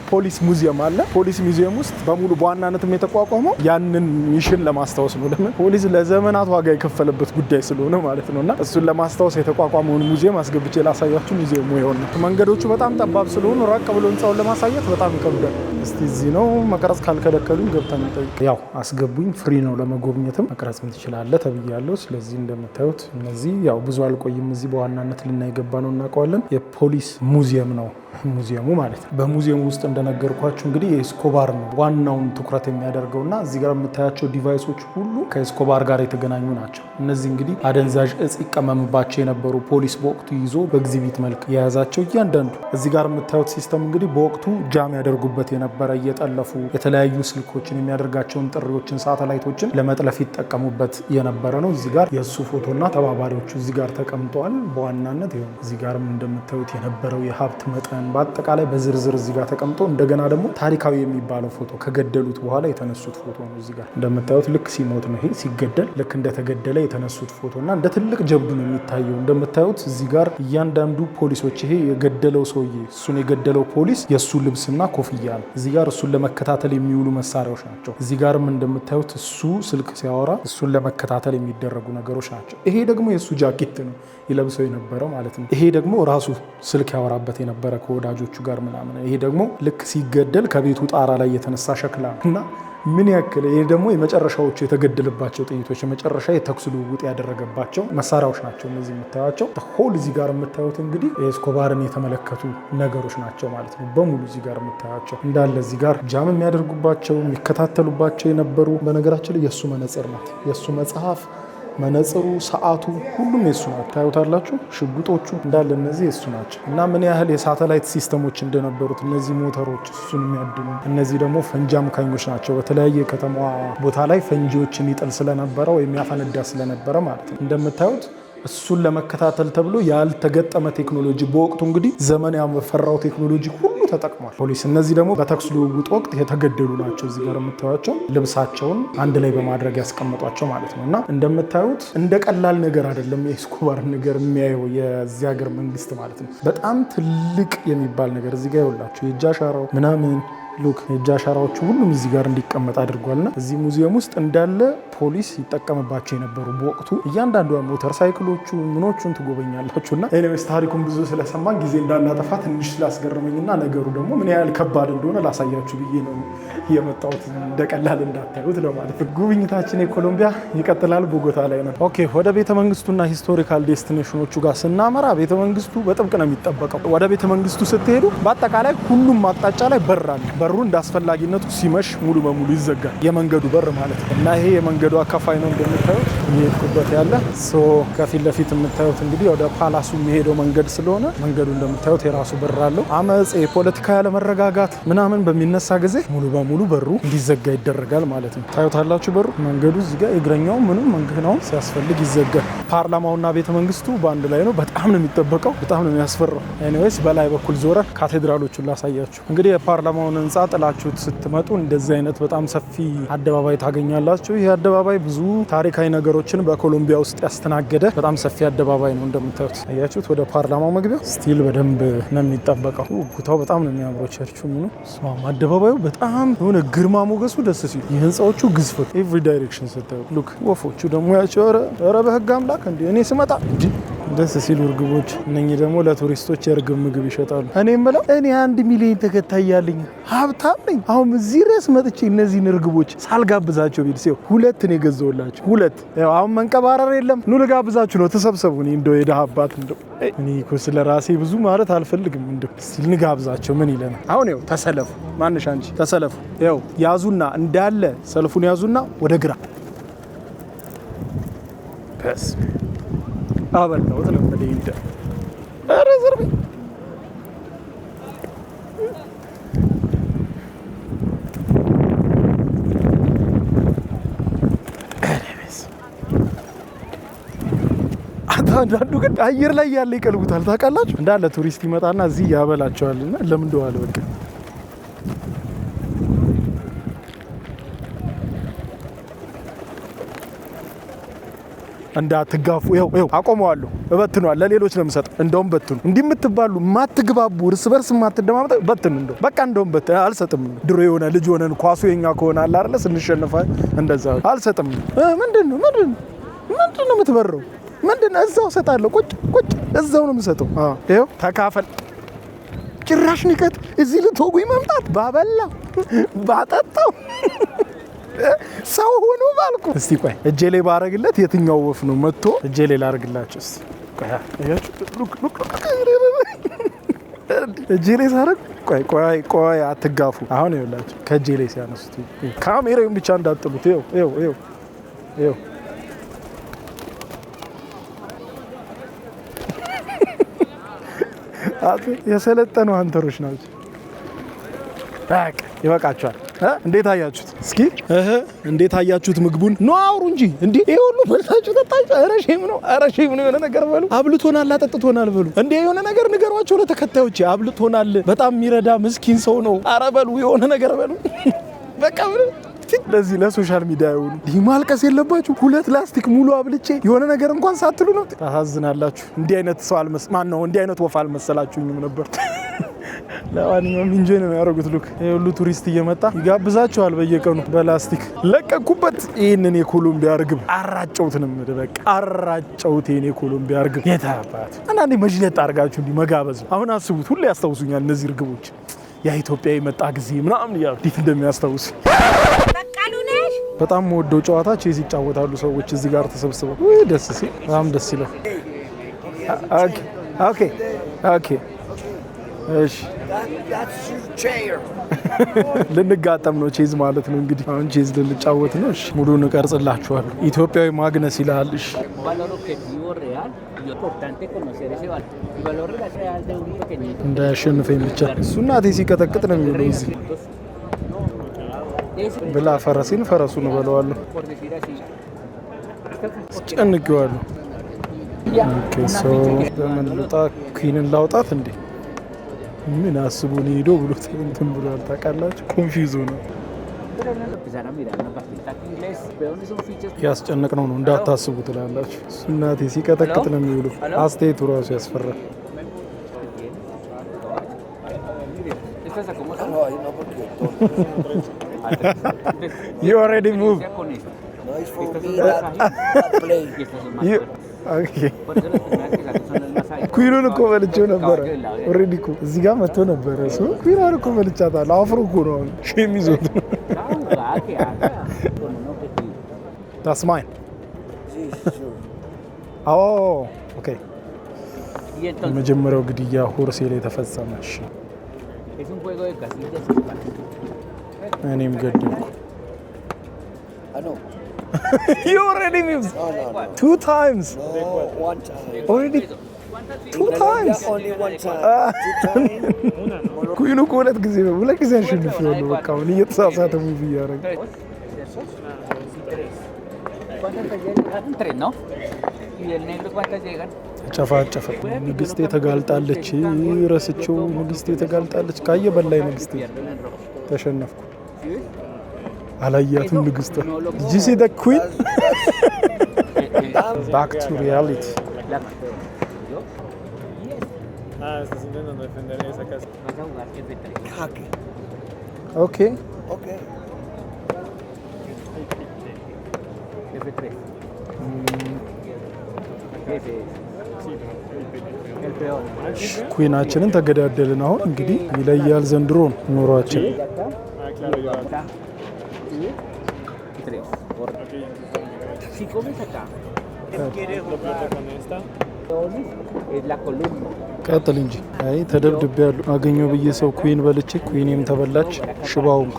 ፖሊስ ሙዚየም አለ። ፖሊስ ሙዚየም ውስጥ በሙሉ በዋናነትም የተቋቋመው ያንን ሚሽን ለማስታወስ ነው። ለምን ፖሊስ ለዘመናት ዋጋ የከፈለበት ጉዳይ ስለሆነ ማለት ነውና እሱን ለማስታወስ የተቋቋመውን ሙዚየም አስገብቼ ላሳያችሁ። ሙዚየሙ ይሆን መንገዶቹ በጣም ጠባብ ስለሆኑ ራቅ ብሎ ህንጻውን ለማሳየት በጣም ይከብዳል። እስቲ እዚህ ነው መቅረጽ ካልከለከሉኝ ገብተን እንጠይቅ። ያው አስገቡኝ፣ ፍሪ ነው ለመጎብኘትም መቅረጽም ትችላለህ ተብያለሁ። ስለዚህ እንደምታዩት እነዚህ ያው ብዙ አልቆይም። እዚህ በዋናነት ልናይ ገባ ነው እናውቀዋለን። የፖሊስ ሙዚየም ነው ሙዚየሙ ማለት ነው። በሙዚየሙ ውስጥ እንደነገርኳችሁ እንግዲህ የኤስኮባር ነው ዋናውን ትኩረት የሚያደርገውና እዚህ ጋር የምታያቸው ዲቫይሶች ሁሉ ከኤስኮባር ጋር የተገናኙ ናቸው። እነዚህ እንግዲህ አደንዛዥ እጽ ይቀመምባቸው የነበሩ ፖሊስ በወቅቱ ይዞ በኤግዚቢት መልክ የያዛቸው እያንዳንዱ እዚህ ጋር የምታዩት ሲስተም እንግዲህ በወቅቱ ጃም ያደርጉበት የነበረ እየጠለፉ የተለያዩ ስልኮችን የሚያደርጋቸውን ጥሪዎችን ሳተላይቶችን ለመጥለፍ ይጠቀሙበት የነበረ ነው። እዚህ ጋር የእሱ ፎቶና ተባባሪዎቹ እዚህ ጋር ተቀምጠዋል። በዋናነት ይሁን እዚህ ጋርም እንደምታዩት የነበረው የሀብት መጠን በአጠቃላይ በዝርዝር እዚህ ጋር ተቀምጦ እንደገና ደግሞ ታሪካዊ የሚባለው ፎቶ ከገደሉት በኋላ የተነሱት ፎቶ ነው። እዚህ ጋር እንደምታዩት ልክ ሲሞት ነው ይሄ ሲገደል ልክ እንደተገደለ የተነሱት ፎቶና እንደ ትልቅ ጀብዱ ነው የሚታየው። እንደምታዩት እዚህ ጋር እያንዳንዱ ፖሊሶች ይሄ የገደለው ሰውዬ እሱን የገደለው ፖሊስ የእሱ ልብስና ኮፍያ ነው። እዚህ ጋር እሱን ለመከታተል የሚውሉ መሳሪያዎች ናቸው። እዚህ ጋርም እንደምታዩት እሱ ስልክ ሲያወራ እሱን ለመከታተል የሚደረጉ ነገሮች ናቸው። ይሄ ደግሞ የእሱ ጃኬት ነው ይለብሰው የነበረው ማለት ነው። ይሄ ደግሞ ራሱ ስልክ ያወራበት የነበረ ከወዳጆቹ ጋር ምናምን። ይሄ ደግሞ ልክ ሲገደል ከቤቱ ጣራ ላይ የተነሳ ሸክላ እና ምን ያክል ይሄ ደግሞ የመጨረሻዎቹ የተገደለባቸው ጥይቶች የመጨረሻ የተኩስ ልውውጥ ያደረገባቸው መሳሪያዎች ናቸው እነዚህ የምታዩቸው። ሆል እዚህ ጋር የምታዩት እንግዲህ ኤስኮባርን የተመለከቱ ነገሮች ናቸው ማለት ነው። በሙሉ እዚህ ጋር የምታዩቸው እንዳለ እዚህ ጋር ጃም የሚያደርጉባቸው የሚከታተሉባቸው የነበሩ በነገራችን ላይ የእሱ መነጽር ናት የእሱ መጽሐፍ መነጽሩ ሰዓቱ ሁሉም የሱ ናቸው። ታዩታላችሁ ሽጉጦቹ እንዳለ እነዚህ የሱ ናቸው። እና ምን ያህል የሳተላይት ሲስተሞች እንደነበሩት እነዚህ ሞተሮች እሱን የሚያድኑ እነዚህ ደግሞ ፈንጂ አምካኞች ናቸው። በተለያየ ከተማዋ ቦታ ላይ ፈንጂዎችን ይጥል ስለነበረ ወይም ያፈነዳ ስለነበረ ማለት ነው። እንደምታዩት እሱን ለመከታተል ተብሎ ያልተገጠመ ቴክኖሎጂ በወቅቱ እንግዲህ ዘመን ያፈራው ቴክኖሎጂ ሁሉ ተጠቅሟል ፖሊስ። እነዚህ ደግሞ በተኩስ ልውውጥ ወቅት የተገደሉ ናቸው። እዚህ ጋር የምታዩቸው ልብሳቸውን አንድ ላይ በማድረግ ያስቀመጧቸው ማለት ነው። እና እንደምታዩት እንደ ቀላል ነገር አይደለም የኤስኮባር ነገር የሚያየው የዚህ ሀገር መንግስት ማለት ነው። በጣም ትልቅ የሚባል ነገር እዚህ ጋር ይኸውላችሁ የእጅ አሻራው ምናምን ሉክ የእጅ አሻራዎቹ ሁሉም እዚህ ጋር እንዲቀመጥ አድርጓልና እዚህ ሙዚየም ውስጥ እንዳለ ፖሊስ ይጠቀምባቸው የነበሩ በወቅቱ እያንዳንዱ ሞተር ሳይክሎቹ ምኖቹን ትጎበኛላችሁና ኤኒዌይስ ታሪኩን ብዙ ስለሰማን ጊዜ እንዳናጠፋ ትንሽ ስላስገረመኝና ነገሩ ደግሞ ምን ያህል ከባድ እንደሆነ ላሳያችሁ ብዬ ነው የመጣሁት። እንደቀላል እንዳታዩት ለማለት ነው። ጉብኝታችን የኮሎምቢያ ይቀጥላል። ቦጎታ ላይ ነው። ኦኬ ወደ ቤተ መንግስቱና ሂስቶሪካል ዴስቲኔሽኖቹ ጋር ስናመራ ቤተ መንግስቱ በጥብቅ ነው የሚጠበቀው። ወደ ቤተ መንግስቱ ስትሄዱ በአጠቃላይ ሁሉም አቅጣጫ ላይ በር አለ። በሩ እንዳስፈላጊነቱ ሲመሽ ሙሉ በሙሉ ይዘጋል። የመንገዱ በር ማለት ነው እና ይሄ የመንገዱ አካፋይ ነው እንደምታዩት የሚሄድኩበት ያለ ከፊት ለፊት የምታዩት እንግዲህ ወደ ፓላሱ የሚሄደው መንገድ ስለሆነ መንገዱ እንደምታዩት የራሱ በር አለው። አመጽ የፖለቲካ ያለመረጋጋት ምናምን በሚነሳ ጊዜ ሙሉ በሙሉ በሩ እንዲዘጋ ይደረጋል ማለት ነው። ታዩታላችሁ በሩ መንገዱ እዚህ ጋር እግረኛው ምንም መንገናው ሲያስፈልግ ይዘጋል። ፓርላማውና ቤተ መንግስቱ በአንድ ላይ ነው። በጣም ነው የሚጠበቀው። በጣም ነው የሚያስፈራው። ኤኒዌይስ በላይ በኩል ዞረ ካቴድራሎቹን ላሳያችሁ። እንግዲህ የፓርላማውን ህንጻ ጥላችሁት ስትመጡ እንደዚህ አይነት በጣም ሰፊ አደባባይ ታገኛላችሁ። ይህ አደባባይ ብዙ ታሪካዊ ነገሮችን በኮሎምቢያ ውስጥ ያስተናገደ በጣም ሰፊ አደባባይ ነው። እንደምታዩት አያችሁት። ወደ ፓርላማው መግቢያ ስቲል በደንብ ነው የሚጠበቀው። ቦታው በጣም ነው የሚያምረው። ቸርቹ ምኑ አደባባዩ በጣም የሆነ ግርማ ሞገሱ ደስ ሲል የህንፃዎቹ ግዝፈት ኤቭሪ ዳይሬክሽን ስታዩ ሉክ ወፎቹ ደግሞ ያቸው ኧረ በህግ አምላክ እንዴ እኔ ስመጣ እንጂ ደስ ሲሉ እርግቦች። እነኚህ ደግሞ ለቱሪስቶች የእርግብ ምግብ ይሸጣሉ። እኔ የምለው እኔ 1 ሚሊዮን ተከታይ ያለኝ ሀብታም ነኝ። አሁን እዚህ ድረስ መጥቼ እነዚህን እርግቦች ሳልጋብዛቸው ቢል ሲው 2 ነው የገዛሁላቸው 2። ያው አሁን መንቀባረር የለም። ኑ ልጋብዛችሁ ነው ተሰብሰቡ። እኔ እንደው የደሃ አባት እንደው እኔ እኮ ስለ ራሴ ብዙ ማለት አልፈልግም። እንደው እስቲ ልጋብዛቸው ምን ይለናል? አሁን ያው ተሰለፉ። ማንሽ አንቺ ተሰለፉ። ያው ያዙና እንዳለ ሰልፉን ያዙና ወደ ግራ ፐስ አበላውት ነው እንደ ኧረ ዘርቤ አንዳንዱ ግን አየር ላይ ያለ ይቀልቡታል። ታውቃላችሁ እንዳለ ቱሪስት ይመጣና እዚህ ያበላቸዋልና ለምን እንደዋለ በቃ እንዳትጋፉ። ይኸው አቆመዋለሁ። እበትነዋል። ለሌሎች ነው የምሰጠው። እንደውም በትኑ እንዲህ የምትባሉ ማትግባቡ እርስ በርስ ማትደማመጥ በትኑ። እንደው በቃ እንደውም በትን አልሰጥም። ድሮ የሆነ ልጅ ሆነን ኳሱ የኛ ከሆነ አለ አይደል ስንሸነፋ እንደዛ አልሰጥም። ምንድነው የምትበረው? ምንድነው? እዛው ሰጣለሁ። ቁጭ እዛው ነው የምሰጠው። ይኸው ተካፈል። ጭራሽ ንቀት እዚህ ልትወጉኝ መምጣት ባበላ ባጠጣው ሰው ሆኖ ባልኩ። እስቲ ቆይ እጄ ላይ ባረግለት የትኛው ወፍ ነው መጥቶ እጄ ላይ ላርግላችሁ? እስቲ ቆይ እጄ ላይ ሳረግ ቆይ አትጋፉ። አሁን ይኸውላችሁ ከእጄ ላይ ሲያነሱት ካሜራውን ብቻ እንዳጥሉት። ይኸው የሰለጠኑ አንተሮች ናቸው። በቃ ይበቃችኋል። እንዴት አያችሁት? እስኪ እንዴት አያችሁት? ምግቡን ነው አውሩ እንጂ እንዴ! ይሄ ሁሉ በልታችሁ ጠጣችሁ? ኧረ ሼም ነው የሆነ ነገር በሉ። አብልቶናል፣ አጠጥቶናል በሉ። እንዴ የሆነ ነገር ንገሯቸው ለተከታዮች። አብልቶናል፣ በጣም የሚረዳ ምስኪን ሰው ነው። ኧረ በሉ የሆነ ነገር በሉ። በቃ ለዚህ ለሶሻል ሚዲያ ይሁን ይህ ማልቀስ የለባችሁ። 2 ላስቲክ ሙሉ አብልቼ የሆነ ነገር እንኳን ሳትሉ ነው። ታሳዝናላችሁ። እንዲህ አይነት ሰው ማን ነው? እንዲህ አይነት ወፍ አልመሰላችሁኝም ነበር። ለማንኛውም ኢንጆይ ነው ያደረጉት። ሉክ ሁሉ ቱሪስት እየመጣ ይጋብዛቸዋል በየቀኑ በላስቲክ ለቀኩበት። ይህንን የኮሎምቢያ እርግብ አራጨውትንም በቃ አራጨውት። ይህን የኮሎምቢያ እርግብ የታባት አንዳንዴ መጅለጥ አድርጋችሁ እንዲህ መጋበዝ ነው። አሁን አስቡት፣ ሁሌ ያስታውሱኛል እነዚህ እርግቦች። የኢትዮጵያ የመጣ ጊዜ ምናምን እያሉ እንዴት እንደሚያስታውሱ። በጣም ወደው ጨዋታ ቼዝ ይጫወታሉ ሰዎች እዚህ ጋር ተሰብስበው። ደስ ሲል በጣም ደስ ይላል። ኦኬ እሺ ልንጋጠም ነው። ቼዝ ማለት ነው እንግዲህ አሁን ቼዝ ልንጫወት ነው። እሺ ሙሉን እቀርጽላችኋለሁ። ኢትዮጵያዊ ማግነስ ይላል። እሺ እንዳያሸንፈኝ ብቻ እሱ እናቴ ሲቀጠቅጥ ነው የሚውለው። እዚህ ብላ ፈረሴን ፈረሱን እበለዋለሁ። ጨንቄዋለሁ። ኦኬ ሶ በምን ልውጣ? ኩዊንን ላውጣት እንዴ? ምን አስቡ ነው ሄዶ ብሎ እንትን ብሏል። ታውቃላችሁ ኮንፊውዝ ነው። ያስጨነቅነው ነው እንዳታስቡ ትላላችሁ። እናቴ ሲቀጠቅጥ ነው የሚውለው። አስተያየቱ ራሱ ያስፈራል። You already moved. No, it's for me that play. You okay. ኩይኑን እኮ በልቼው ነበረ። ኦልሬዲ እኮ እዚህ ጋር መጥቶ ነበረ እሱ። ኩይኑን እኮ በልቻታለሁ። አፍሮ እኮ ነው ሼም ይዞት ነው። That's mine. Oh, okay. የመጀመሪያው ግድያ ሆርሴ ላይ ተፈጸመ። እሺ እኔም ገደልኩ። You already moved. No. 2 times. No, 1 time. Already 2 times. Only 1 time. 2 times. ኩይኑ እኮ ሁለት ጊዜ አሸንፌዋለሁ። በቃ አሁን እየተሳሳተ ሙቭ እያደረገ ጨፋጨፈ። ንግስቴ ተጋልጣለች። ረስቼው ንግስቴ ተጋልጣለች። ካየ በላይ ንግስቴ ተሸነፍኩ። አላያትም ንግስቷ። Did you see the queen? Back to reality. Estás intentando defender esa casa. Jaque. Okay. Okay. ኩናችንን ተገዳደልን። አሁን እንግዲህ ይለያል ዘንድሮ ነው ኑሯችን። Claro, yo. Si comes acá, Lo plato con esta. es la columna. ቀጥል እንጂ። አይ ተደብድቤያለሁ። አገኘው ብዬ ሰው ኩን በልቼ ኩኔም ተበላች። ሽባውም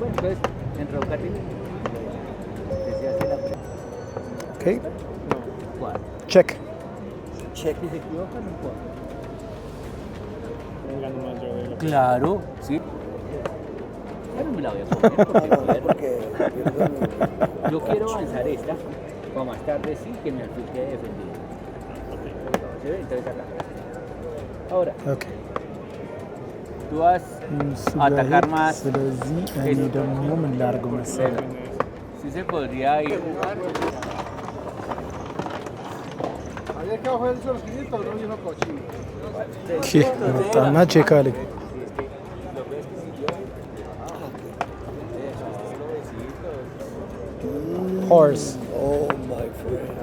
Entonces, enrocate. ኦኬ ¿Cuál? ቼክ Check. Si se equivocan, no importa. Gano más yo de lo que. Claro, sí. Ya no me la voy a comer No, porque no, joder, porque yo quiero avanzar esta para más tarde sí que me quede defendido. ¿Sí ve? Entonces acá. Ahora, ኦኬ tú vas a atacar más. ስለዚህ እኔ ደግሞ ምን ላድርገው መሰለህ? Sí se podría ir. ኦኬ መጣና ቼክ አለኝ። ሆርስ oh my friend.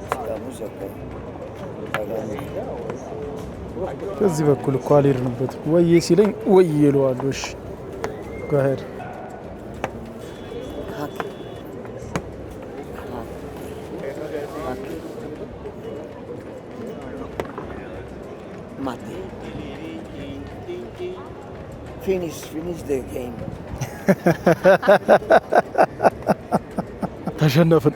Estamos acá. ከዚህ በኩል እኮ አልሄድንበትም። ወዬ ሲለኝ ወዬ እለዋለሁ። እሺ ጋሄድ Mate. Finish the game. ተሸነፍን።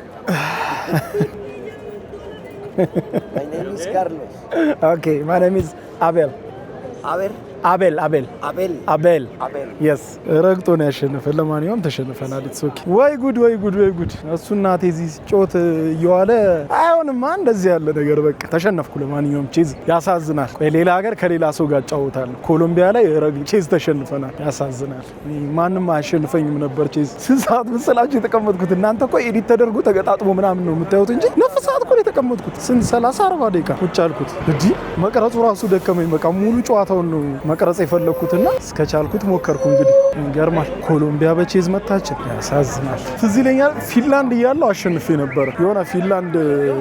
My name is Carlos. ኦኬ ማይ ኔም ኢዝ አቤል Abel. አቤል አቤል Abel. አቤል Abel. የስ ረግጦ ነው ያሸነፈን። ለማንኛውም ተሸንፈናል። ኢትስ ኦኬ። ወይ ጉድ ወይ ጉድ ወይ ጉድ! እሱ እናቴ እዚህ ሲጮት እየዋለ አይሆንማ እንደዚህ ያለ ነገር። በቃ ተሸነፍኩ። ለማንኛውም ቼዝ ያሳዝናል። ቆይ ሌላ ሀገር ከሌላ ሰው ጋር እጫወታለሁ። ኮሎምቢያ ላይ ቼዝ ተሸንፈናል። ያሳዝናል። ማንም አያሸንፈኝም ነበር ቼዝ። ስንት ሰዓት መሰላችሁ የተቀመጥኩት? እናንተ እኮ ኤዲት ተደርጎ ተገጣጥሞ ምናምን ነው የምታዩት እንጂ ነፍ ሰዓት እኮ ነው የተቀመጥኩት። ስንት 30-40 ደቂቃ ቁጭ አልኩት። እንጂ መቅረጹ ራሱ ደከመኝ። በቃ ሙሉ ጨዋታውን ነው መቅረጽ የፈለኩትና እስከቻልኩት ሞከርኩ። እንግዲህ ይገርማል። ኮሎምቢያ በቼዝ መታችን። ያሳዝናል። ትዝ ይለኛል ፊንላንድ እያለሁ አሸንፌ ነበር። የሆነ ፊንላንድ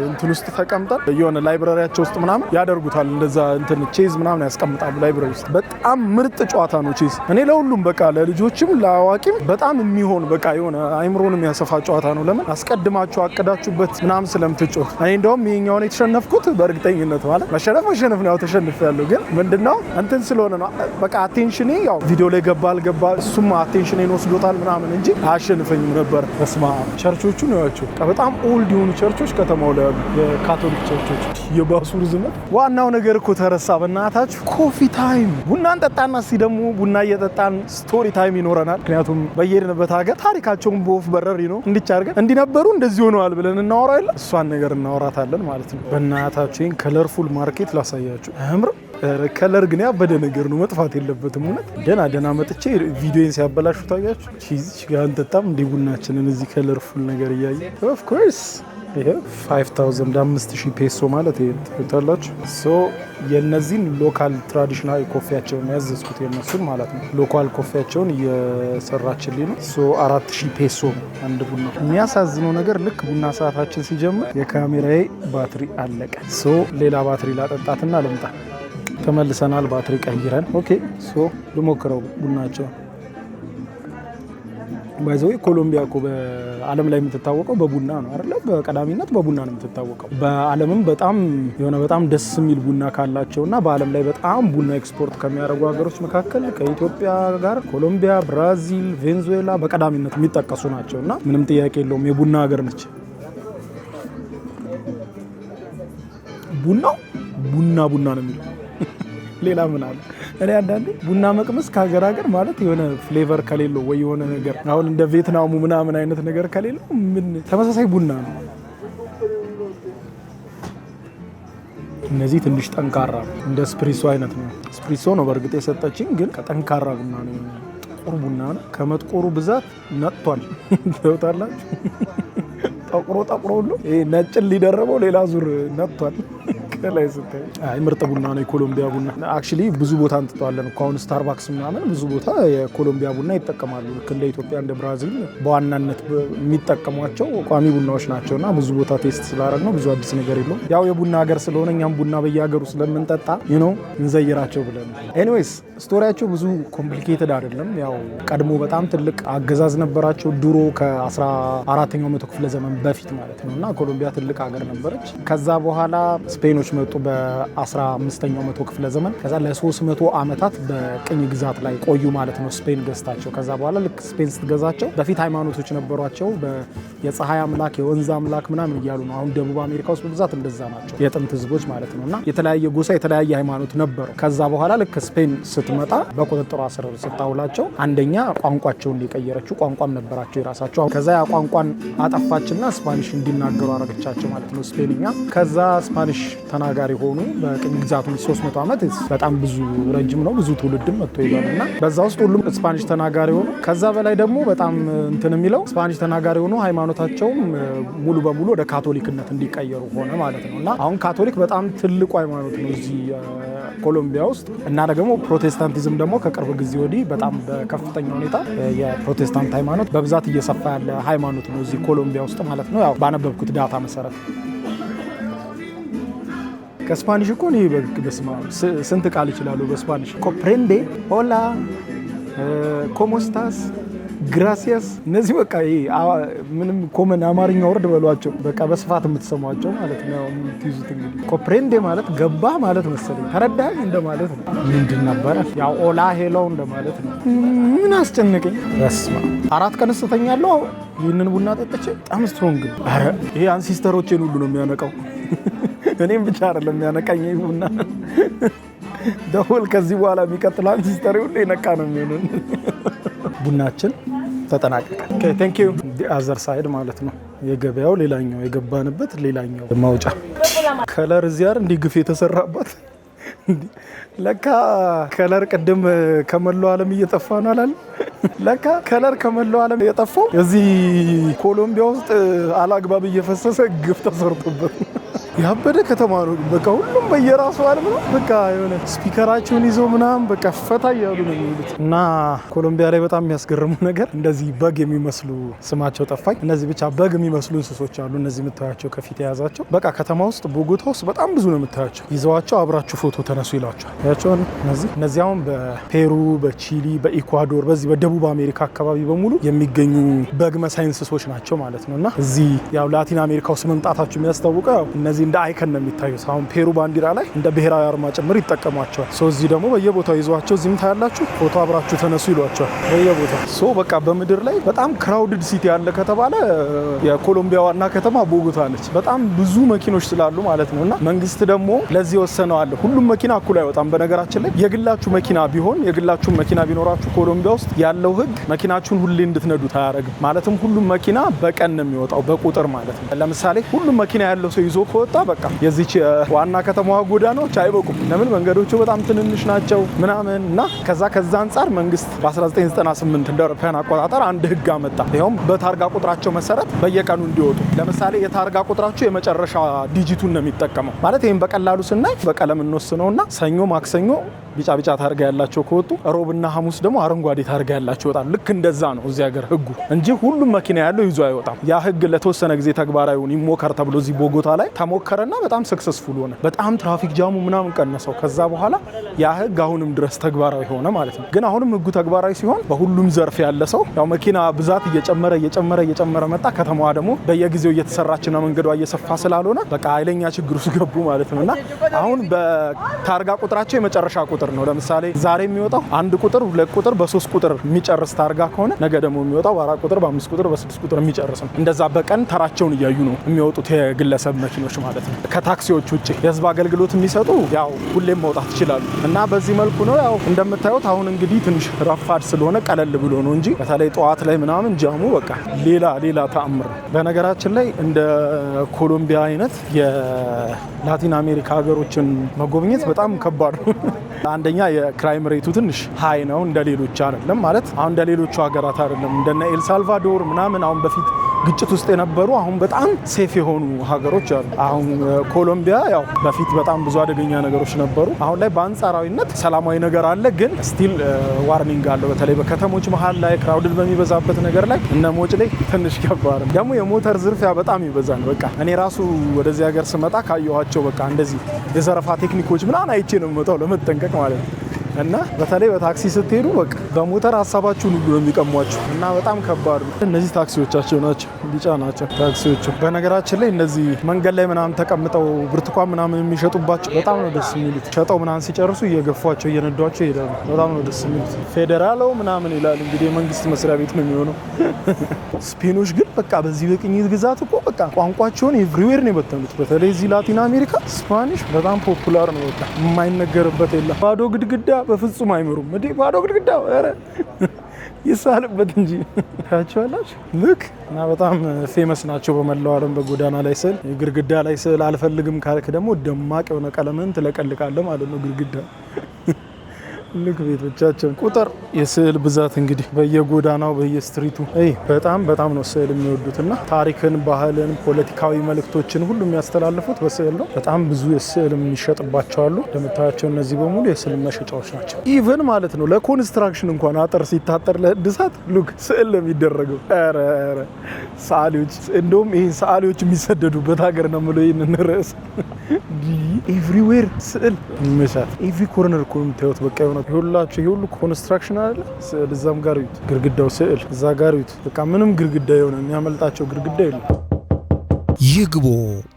እንትን ውስጥ ተቀምጠን የሆነ ላይብራሪያቸው ውስጥ ምናምን ያደርጉታል። እንደዛ እንትን ቼዝ ምናምን ያስቀምጣሉ ላይብራሪ ውስጥ። በጣም ምርጥ ጨዋታ ነው ቼዝ። እኔ ለሁሉም በቃ ለልጆችም ለአዋቂም በጣም የሚሆን በቃ የሆነ አይምሮን የሚያሰፋ ጨዋታ ነው። ለምን አስቀድማችሁ አቅዳችሁበት ምናምን ስለምትጫወት። እኔ እንደውም ይሄኛውን የተሸነፍኩት በእርግጠኝነት ማለት መሸነፍ ነው። ያው ተሸንፌያለሁ፣ ግን ምንድነው እንትን ስለሆነ ነው በቃ አቴንሽኔ ያው ቪዲዮ ላይ ገባ አልገባ እሱም አቴንሽኔን ወስዶታል ምናምን እንጂ አያሸንፈኝም ነበር። በስማ ቸርቾቹ ነው ያቸው በጣም ኦልድ የሆኑ ቸርቾች ከተማው ላይ ያሉ የካቶሊክ ቸርቾች። የባሱ ርዝመት ዋናው ነገር እኮ ተረሳ። በእናታችሁ ኮፊ ታይም ቡና እንጠጣና እስኪ ደግሞ ቡና እየጠጣን ስቶሪ ታይም ይኖረናል። ምክንያቱም በየሄድንበት ሀገር ታሪካቸውን በወፍ በረሪ ነው እንዲቻርገን እንዲነበሩ እንደዚህ ሆነዋል ብለን እናወራ የለ እሷን ነገር እናወራታለን ማለት ነው። በእናታችሁ ይህን ከለርፉል ማርኬት ላሳያችሁ። አያምርም? ከለር ግን ያበደ ነገር ነው፣ መጥፋት የለበትም። እውነት ደና መጥቼ ቪዲዮን ሲያበላሹ ታያችሁ። ቺዝ ጋር እንጠጣም እንደ ቡናችንን እዚህ ከለርፉል ነገር እያየ ኦፍ ኮርስ ይሄ 5000 ፔሶ ማለት ይሄ ታላችሁ። ሶ የነዚህን ሎካል ትራዲሽናል ኮፊያቸውን ያዘዝኩት የነሱን ማለት ነው። ሎካል ኮፊያቸውን እየሰራችልኝ ነው። ሶ 4000 ፔሶ አንድ ቡና። የሚያሳዝነው ነገር ልክ ቡና ሰዓታችን ሲጀምር የካሜራዬ ባትሪ አለቀ። ሶ ሌላ ባትሪ ላጠጣትና ልምጣ። ተመልሰናል ባትሪ ቀይረን። ኦኬ ሶ ልሞክረው ቡናቸው። ባይዘው ኮሎምቢያ እኮ በዓለም ላይ የምትታወቀው በቡና ነው አይደል? በቀዳሚነት በቡና ነው የምትታወቀው። በዓለምም በጣም ደስ የሚል ቡና ካላቸውና በዓለም ላይ በጣም ቡና ኤክስፖርት ከሚያደርጉ ሀገሮች መካከል ከኢትዮጵያ ጋር ኮሎምቢያ፣ ብራዚል፣ ቬንዙዌላ በቀዳሚነት የሚጠቀሱ ናቸውና ምንም ጥያቄ የለውም የቡና ሀገር ነች። ቡናው ቡና ነው የሚለው ሌላ ምን አለ? እኔ አንዳንዴ ቡና መቅመስ ከሀገር ሀገር ማለት የሆነ ፍሌቨር ከሌለው ወይ የሆነ ነገር አሁን እንደ ቪየትናሙ ምናምን አይነት ነገር ከሌለው ምን ተመሳሳይ ቡና ነው። እነዚህ ትንሽ ጠንካራ እንደ ስፕሪሶ አይነት ነው። ስፕሪሶ ነው በእርግጥ የሰጠችኝ፣ ግን ከጠንካራ ቡና ነው። ጥቁር ቡና ነው። ከመጥቆሩ ብዛት ነጥቷል። ታውታላችሁ ጠቁሮ ሁሉ ይሄ ነጭን ሊደረበው ሌላ ዙር ነጥቷል። ላይ ስታይ አይ ምርጥ ቡና ነው የኮሎምቢያ ቡና። አክቹሊ ብዙ ቦታ እንጥጠዋለን እኮ አሁን ስታርባክስ ምናምን ብዙ ቦታ የኮሎምቢያ ቡና ይጠቀማሉ። ልክ እንደ ኢትዮጵያ እንደ ብራዚል በዋናነት የሚጠቀሟቸው ቋሚ ቡናዎች ናቸውና ብዙ ቦታ ቴስት ስላደረግ ነው ብዙ አዲስ ነገር የለውም። ያው የቡና ሀገር ስለሆነ እኛም ቡና በየሀገሩ ስለምንጠጣ እንዘይራቸው ብለን። ኤኒዌይስ ስቶሪያቸው ብዙ ኮምፕሊኬትድ አይደለም። ያው ቀድሞ በጣም ትልቅ አገዛዝ ነበራቸው ድሮ ከ14ኛው መቶ ክፍለ ዘመን በፊት ማለት ነውና ኮሎምቢያ ትልቅ ሀገር ነበረች። ከዛ በኋላ ስፔኖች መጡ በ15ኛው መቶ ክፍለ ዘመን። ከዛ ለ300 ዓመታት በቅኝ ግዛት ላይ ቆዩ ማለት ነው ስፔን ገዝታቸው። ከዛ በኋላ ልክ ስፔን ስትገዛቸው በፊት ሃይማኖቶች ነበሯቸው። የፀሐይ አምላክ፣ የወንዝ አምላክ ምናምን እያሉ ነው። አሁን ደቡብ አሜሪካ ውስጥ በብዛት እንደዛ ናቸው የጥንት ህዝቦች ማለት ነውና የተለያየ ጎሳ የተለያየ ሃይማኖት ነበረው። ከዛ በኋላ ልክ ስፔን ስትመጣ በቁጥጥሯ ስር ስታውላቸው አንደኛ ቋንቋቸውን የቀየረችው ቋንቋም ነበራቸው የራሳቸው። ከዛ ያ ቋንቋን አጠፋችና ስፓኒሽ እንዲናገሩ አረገቻቸው ማለት ነው ስፔንኛ። ከዛ ስፓኒሽ ተናጋሪ ሆኑ። በቅኝ ግዛቱ 300 ዓመት በጣም ብዙ ረጅም ነው። ብዙ ትውልድም መጥቶ ይባልና በዛ ውስጥ ሁሉም ስፓኒሽ ተናጋሪ ሆኑ። ከዛ በላይ ደግሞ በጣም እንትን የሚለው ስፓኒሽ ተናጋሪ ሆኑ ሃይማኖታቸውም ሙሉ በሙሉ ወደ ካቶሊክነት እንዲቀየሩ ሆነ ማለት ነውና አሁን ካቶሊክ በጣም ትልቁ ሃይማኖት ነው እዚህ ኮሎምቢያ ውስጥ እና ደግሞ ፕሮቴስታንቲዝም ደግሞ ከቅርብ ጊዜ ወዲህ በጣም በከፍተኛ ሁኔታ የፕሮቴስታንት ሃይማኖት በብዛት እየሰፋ ያለ ሃይማኖት ነው እዚህ ኮሎምቢያ ውስጥ ማለት ነው። ያው ባነበብኩት ዳታ መሰረት ከስፓኒሽ እኮ ነው በስማ ስንት ቃል ይችላሉ በስፓኒሽ። ኮፕሬንዴ፣ ሆላ፣ ኮሞስታስ፣ ግራሲያስ እነዚህ በቃ ምንም ኮመን አማርኛ ወርድ በሏቸው በቃ በስፋት የምትሰሟቸው ማለት ነው። የምትይዙት እንግዲህ ኮፕሬንዴ ማለት ገባ ማለት መሰለኝ ተረዳኝ እንደማለት ነው። ምንድን ነበረ ያው ኦላ ሄሎ እንደማለት ነው። ምን አስጨነቀኝ በስማ 4 ቀን ስተኛለሁ ይህንን ቡና ጠጥቼ በጣም ስትሮንግ። ኧረ ይሄ አንሲስተሮቼን ሁሉ ነው የሚያነቃው። እኔም ብቻ አይደለም የሚያነቃኝ ቡና ደውል ከዚህ በኋላ የሚቀጥል አንሲስተር ሁሉ የነቃ ነው የሚሆነው። ቡናችን ተጠናቀቀ። ኦኬ ቴንክ ዩ። አዘር ሳይድ ማለት ነው የገበያው ሌላኛው የገባንበት ሌላኛው ማውጫ ከለር እዚያር እንዲህ ግፍ የተሰራባት ለካ ከለር ቅድም ከመላው ዓለም እየጠፋ ነው አላል። ለካ ከለር ከመላው ዓለም የጠፋው እዚህ ኮሎምቢያ ውስጥ አላግባብ እየፈሰሰ ግፍ ተሰርቶበት ያበደ ከተማ ነው። በቃ ሁሉም በየራሱ ዓለም ነው። በቃ የሆነ ስፒከራቸውን ይዘው ምናምን በቃ ፈታ እያሉ ነው የሚሉት። እና ኮሎምቢያ ላይ በጣም የሚያስገርሙ ነገር እንደዚህ በግ የሚመስሉ ስማቸው ጠፋኝ። እነዚህ ብቻ በግ የሚመስሉ እንስሶች አሉ። እነዚህ የምታያቸው ከፊት የያዛቸው በቃ ከተማ ውስጥ ቦጎታ ውስጥ በጣም ብዙ ነው የምታያቸው። ይዘዋቸው አብራችሁ ፎቶ ተነሱ ይሏቸዋል። ያቸውን እነዚህ አሁን በፔሩ፣ በቺሊ፣ በኢኳዶር በዚህ በደቡብ አሜሪካ አካባቢ በሙሉ የሚገኙ በግ መሳይ እንስሶች ናቸው ማለት ነው። እና እዚህ ያው ላቲን አሜሪካ ውስጥ መምጣታቸው የሚያስታውቀው ያው እነዚህ እንደ አይከን ነው የሚታዩት። አሁን ፔሩ ባንዲራ ላይ እንደ ብሔራዊ አርማ ጭምር ይጠቀሟቸዋል። እዚህ ደግሞ በየቦታው ይዟቸው እዚህም ታያላችሁ ፎቶ አብራችሁ ተነሱ ይሏቸዋል በየቦታው። በቃ በምድር ላይ በጣም ክራውድድ ሲቲ ያለ ከተባለ የኮሎምቢያ ዋና ከተማ ቦጎታ ነች። በጣም ብዙ መኪኖች ስላሉ ማለት ነው። እና መንግስት ደግሞ ለዚህ ወሰነው አለ። ሁሉም መኪና እኩል አይወጣም። በነገራችን ላይ የግላችሁ መኪና ቢሆን የግላችሁን መኪና ቢኖራችሁ ኮሎምቢያ ውስጥ ያለው ህግ መኪናችሁን ሁሌ እንድትነዱት አያደርግም። ማለትም ሁሉም መኪና በቀን ነው የሚወጣው በቁጥር ማለት ነው። ለምሳሌ ሁሉም መኪና ያለው ሰው ይዞ ከወጣ ከወጣ በቃ የዚች ዋና ከተማዋ ጎዳናዎች አይበቁም። ለምን መንገዶቹ በጣም ትንንሽ ናቸው ምናምን እና ከዛ አንጻር መንግስት በ1998 እንደ አውሮፓውያን አቆጣጠር አንድ ህግ አመጣ። ይኸውም በታርጋ ቁጥራቸው መሰረት በየቀኑ እንዲወጡ። ለምሳሌ የታርጋ ቁጥራቸው የመጨረሻ ዲጂቱን ነው የሚጠቀመው ማለት ይሄን በቀላሉ ስናይ በቀለም እንወስነውና ሰኞ ማክሰኞ ቢጫ ታርጋ ያላቸው ከወጡ ሮብና ሐሙስ ደግሞ አረንጓዴ ታርጋ ያላቸው ይወጣሉ። ልክ እንደዛ ነው እዚህ ሀገር ህጉ እንጂ ሁሉም መኪና ያለው ይዞ አይወጣም። ያ ህግ ለተወሰነ ጊዜ ተግባራዊውን ይሞከር ተብሎ እዚህ ቦጎታ ላይ ተሞከረና በጣም ሰክሰስፉል ሆነ። በጣም ትራፊክ ጃሙ ምናምን ቀነሰው። ከዛ በኋላ ያ ህግ አሁንም ድረስ ተግባራዊ ሆነ ማለት ነው። ግን አሁንም ህጉ ተግባራዊ ሲሆን በሁሉም ዘርፍ ያለ ሰው ያው መኪና ብዛት እየጨመረ መጣ። ከተማዋ ደግሞ በየጊዜው እየተሰራችና መንገዷ እየሰፋ ስላልሆነ በቃ ኃይለኛ ችግር ውስጥ ገቡ ማለት ነውና አሁን በታርጋ ቁጥራቸው የመጨረሻ ቁጥር ነው። ለምሳሌ ዛሬ የሚወጣው 1 ቁጥር 2 ቁጥር በ3 ቁጥር የሚጨርስ ታርጋ ከሆነ ነገ ደግሞ የሚወጣው በ4 ቁጥር በ5 ቁጥር በ6 ቁጥር የሚጨርስ ነው። እንደዛ በቀን ተራቸውን እያዩ ነው የሚወጡት የግለሰብ መኪኖች ማለት ነው። ከታክሲዎች ውጪ የህዝብ አገልግሎት የሚሰጡ ያው ሁሌም መውጣት ይችላሉ እና በዚህ መልኩ ነው ያው እንደምታዩት። አሁን እንግዲህ ትንሽ ረፋድ ስለሆነ ቀለል ብሎ ነው እንጂ በተለይ ጠዋት ላይ ምናምን ጃሙ በቃ ሌላ ተአምር። በነገራችን ላይ እንደ ኮሎምቢያ አይነት የላቲን አሜሪካ ሀገሮችን መጎብኘት በጣም ከባድ ነው። አንደኛ የክራይም ሬቱ ትንሽ ሃይ ነው፣ እንደሌሎች አይደለም ማለት አሁን እንደሌሎቹ ሀገራት አይደለም። እንደነ ኤልሳልቫዶር ምናምን አሁን በፊት ግጭት ውስጥ የነበሩ አሁን በጣም ሴፍ የሆኑ ሀገሮች አሉ። አሁን ኮሎምቢያ ያው በፊት በጣም ብዙ አደገኛ ነገሮች ነበሩ። አሁን ላይ በአንጻራዊነት ሰላማዊ ነገር አለ፣ ግን ስቲል ዋርኒንግ አለው። በተለይ በከተሞች መሀል ላይ ክራውድድ በሚበዛበት ነገር ላይ እነ ሞጭ ላይ ትንሽ ከባድ ደግሞ የሞተር ዝርፊያ በጣም ይበዛል። በቃ እኔ ራሱ ወደዚህ ሀገር ስመጣ ካየኋቸው በቃ እንደዚህ የዘረፋ ቴክኒኮች ምናምን አይቼ ነው የምመጣው ለመጠንቀቅ ማለት ነው። እና በተለይ በታክሲ ስትሄዱ በቃ በሞተር ሀሳባችሁን ሁሉ የሚቀሟችሁ እና በጣም ከባድ ነው። እነዚህ ታክሲዎቻቸው ናቸው፣ ቢጫ ናቸው ታክሲዎቹ። በነገራችን ላይ እነዚህ መንገድ ላይ ምናምን ተቀምጠው ብርቱካን ምናምን የሚሸጡባቸው በጣም ነው ደስ የሚሉት። ሸጠው ምናምን ሲጨርሱ እየገፏቸው እየነዷቸው ይሄዳሉ። በጣም ነው ደስ የሚሉት። ፌዴራለው ምናምን ይላል እንግዲህ የመንግስት መስሪያ ቤት ነው የሚሆነው። ስፔኖች ግን በቃ በዚህ በቅኝት ግዛት እኮ በቃ ቋንቋቸውን ኤቭሪዌር ነው የበተኑት። በተለይ እዚህ ላቲን አሜሪካ ስፓኒሽ በጣም ፖፑላር ነው። በቃ የማይነገርበት የለም። ባዶ ግድግዳ በፍጹም አይመሩም። እንዴ ባዶ ግድግዳ ኧረ ይሳልበት እንጂ ታቻላችሁ ልክ እና በጣም ፌመስ ናቸው በመላው ዓለም በጎዳና ላይ ስዕል። ግድግዳ ላይ ስዕል አልፈልግም ካልክ ደግሞ ደማቅ የሆነ ቀለምን ትለቀልቃለህ ማለት ነው ግድግዳ ልክ ቤቶቻቸው ቁጥር የስዕል ብዛት እንግዲህ በየጎዳናው በየስትሪቱ በጣም ነው ስዕል የሚወዱትና ታሪክን፣ ባህልን፣ ፖለቲካዊ መልእክቶችን ሁሉ የሚያስተላልፉት በስዕል ነው። በጣም ብዙ የስዕል የሚሸጥባቸው አሉ። እንደምታያቸው እነዚህ በሙሉ የስዕል መሸጫዎች ናቸው። ኢቭን ማለት ነው ለኮንስትራክሽን እንኳን አጥር ሲታጠር ለእድሳት ሉክ ስዕል ነው የሚደረገው። ኧረ ሰዓሊዎች እንደውም ይሄ ሰዓሊዎች የሚሰደዱበት ሀገር ነው የምለው ይህንን ርዕስ ኤቭሪዌር ስዕል መሳት ኤቭሪ ኮርነር እኮ የምታዩት በቃ የሆነ ሁላችሁ ይሄ ሁሉ ኮንስትራክሽን አይደለ ስዕል እዛም ጋር ይዩት፣ ግድግዳው ስዕል እዛ ጋር ይዩት። በቃ ምንም ግድግዳ የሆነ የሚያመልጣቸው ግድግዳ የለም። ይግቡ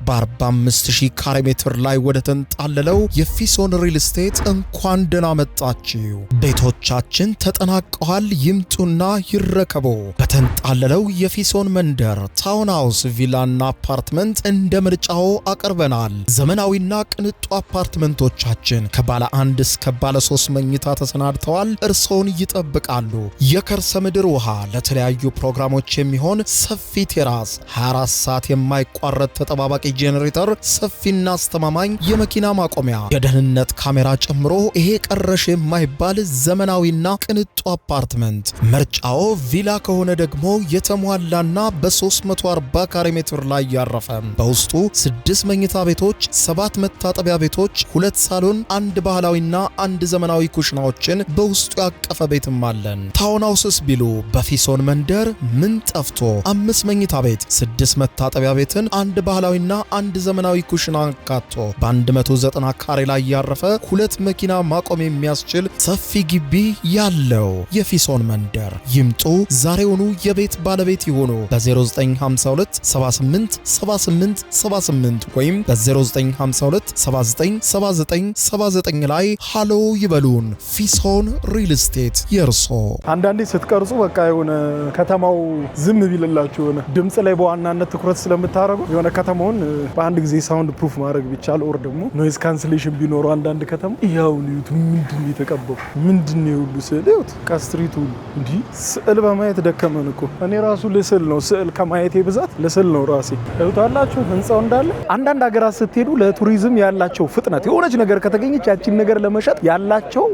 በ45000 ካሬ ሜትር ላይ ወደ ተንጣለለው የፊሶን ሪል ስቴት እንኳን ደህና መጣችሁ። ቤቶቻችን ተጠናቀዋል። ይምጡና ይረከቡ። በተንጣለለው የፊሶን መንደር ታውን ሃውስ፣ ቪላና አፓርትመንት እንደ ምርጫው አቅርበናል። ዘመናዊና ቅንጡ አፓርትመንቶቻችን ከባለ 1 እስከ ባለ 3 መኝታ ተሰናድተዋል። እርሶን ይጠብቃሉ። የከርሰ ምድር ውሃ፣ ለተለያዩ ፕሮግራሞች የሚሆን ሰፊ ቴራስ፣ 24 ሰዓት የማይቋረጥ ተጠባባቂ ጄኔሬተር፣ ሰፊና አስተማማኝ የመኪና ማቆሚያ፣ የደህንነት ካሜራ ጨምሮ ይሄ ቀረሽ የማይባል ዘመናዊና ቅንጡ አፓርትመንት። ምርጫው ቪላ ከሆነ ደግሞ የተሟላና በ340 ካሬ ሜትር ላይ ያረፈ በውስጡ 6 መኝታ ቤቶች፣ 7 መታጠቢያ ቤቶች፣ 2 ሳሎን፣ 1 ባህላዊና 1 ዘመናዊ ኩሽናዎችን በውስጡ ያቀፈ ቤትም አለን። ታውን ሃውስስ ቢሉ በፊሶን መንደር ምን ጠፍቶ 5 መኝታ ቤት፣ 6 መታጠቢያ ቤትን፣ 1 ባህላዊና 1 ዘመናዊ ኩሽና አካቶ በ190 ካሬ ላይ ያረፈ 2 መኪና ማቆም የሚያስችል ሰፊ ግቢ ያለው የፊሶን መንደር። ይምጡ፣ ዛሬውኑ የቤት ባለቤት ይሆኑ። በ0952 78 78 78 ወይም በ0952 79 79 79 ላይ ሃሎ ይበሉን። ፊሶን ሪል ስቴት የርሶ። አንዳንዴ ስትቀርጹ በቃ የሆነ ከተማው ዝም ቢልላችሁ የሆነ ድምጽ ላይ በዋናነት ትኩረት ስለምታረጉ የሆነ ከተማውን በአንድ ጊዜ ሳውንድ ፕሩፍ ማድረግ ቢቻል ኦር ደግሞ ኖይዝ ካንስሌሽን ቢኖረው አንዳንድ ከተማ ያው ልዩት ምንድን ነው የተቀበው ምንድን ነው ሁሉ ስዕል ይሁት ከስትሪቱ እንዲ ስዕል በማየት ደከመን እኮ እኔ ራሱ ልስል ነው ስዕል ከማየቴ ብዛት ልስል ነው ራሴ ይሁታላችሁ ህንጻው እንዳለ አንዳንድ ሀገራት ስትሄዱ ለቱሪዝም ያላቸው ፍጥነት የሆነች ነገር ከተገኘች ያቺን ነገር ለመሸጥ ያላቸው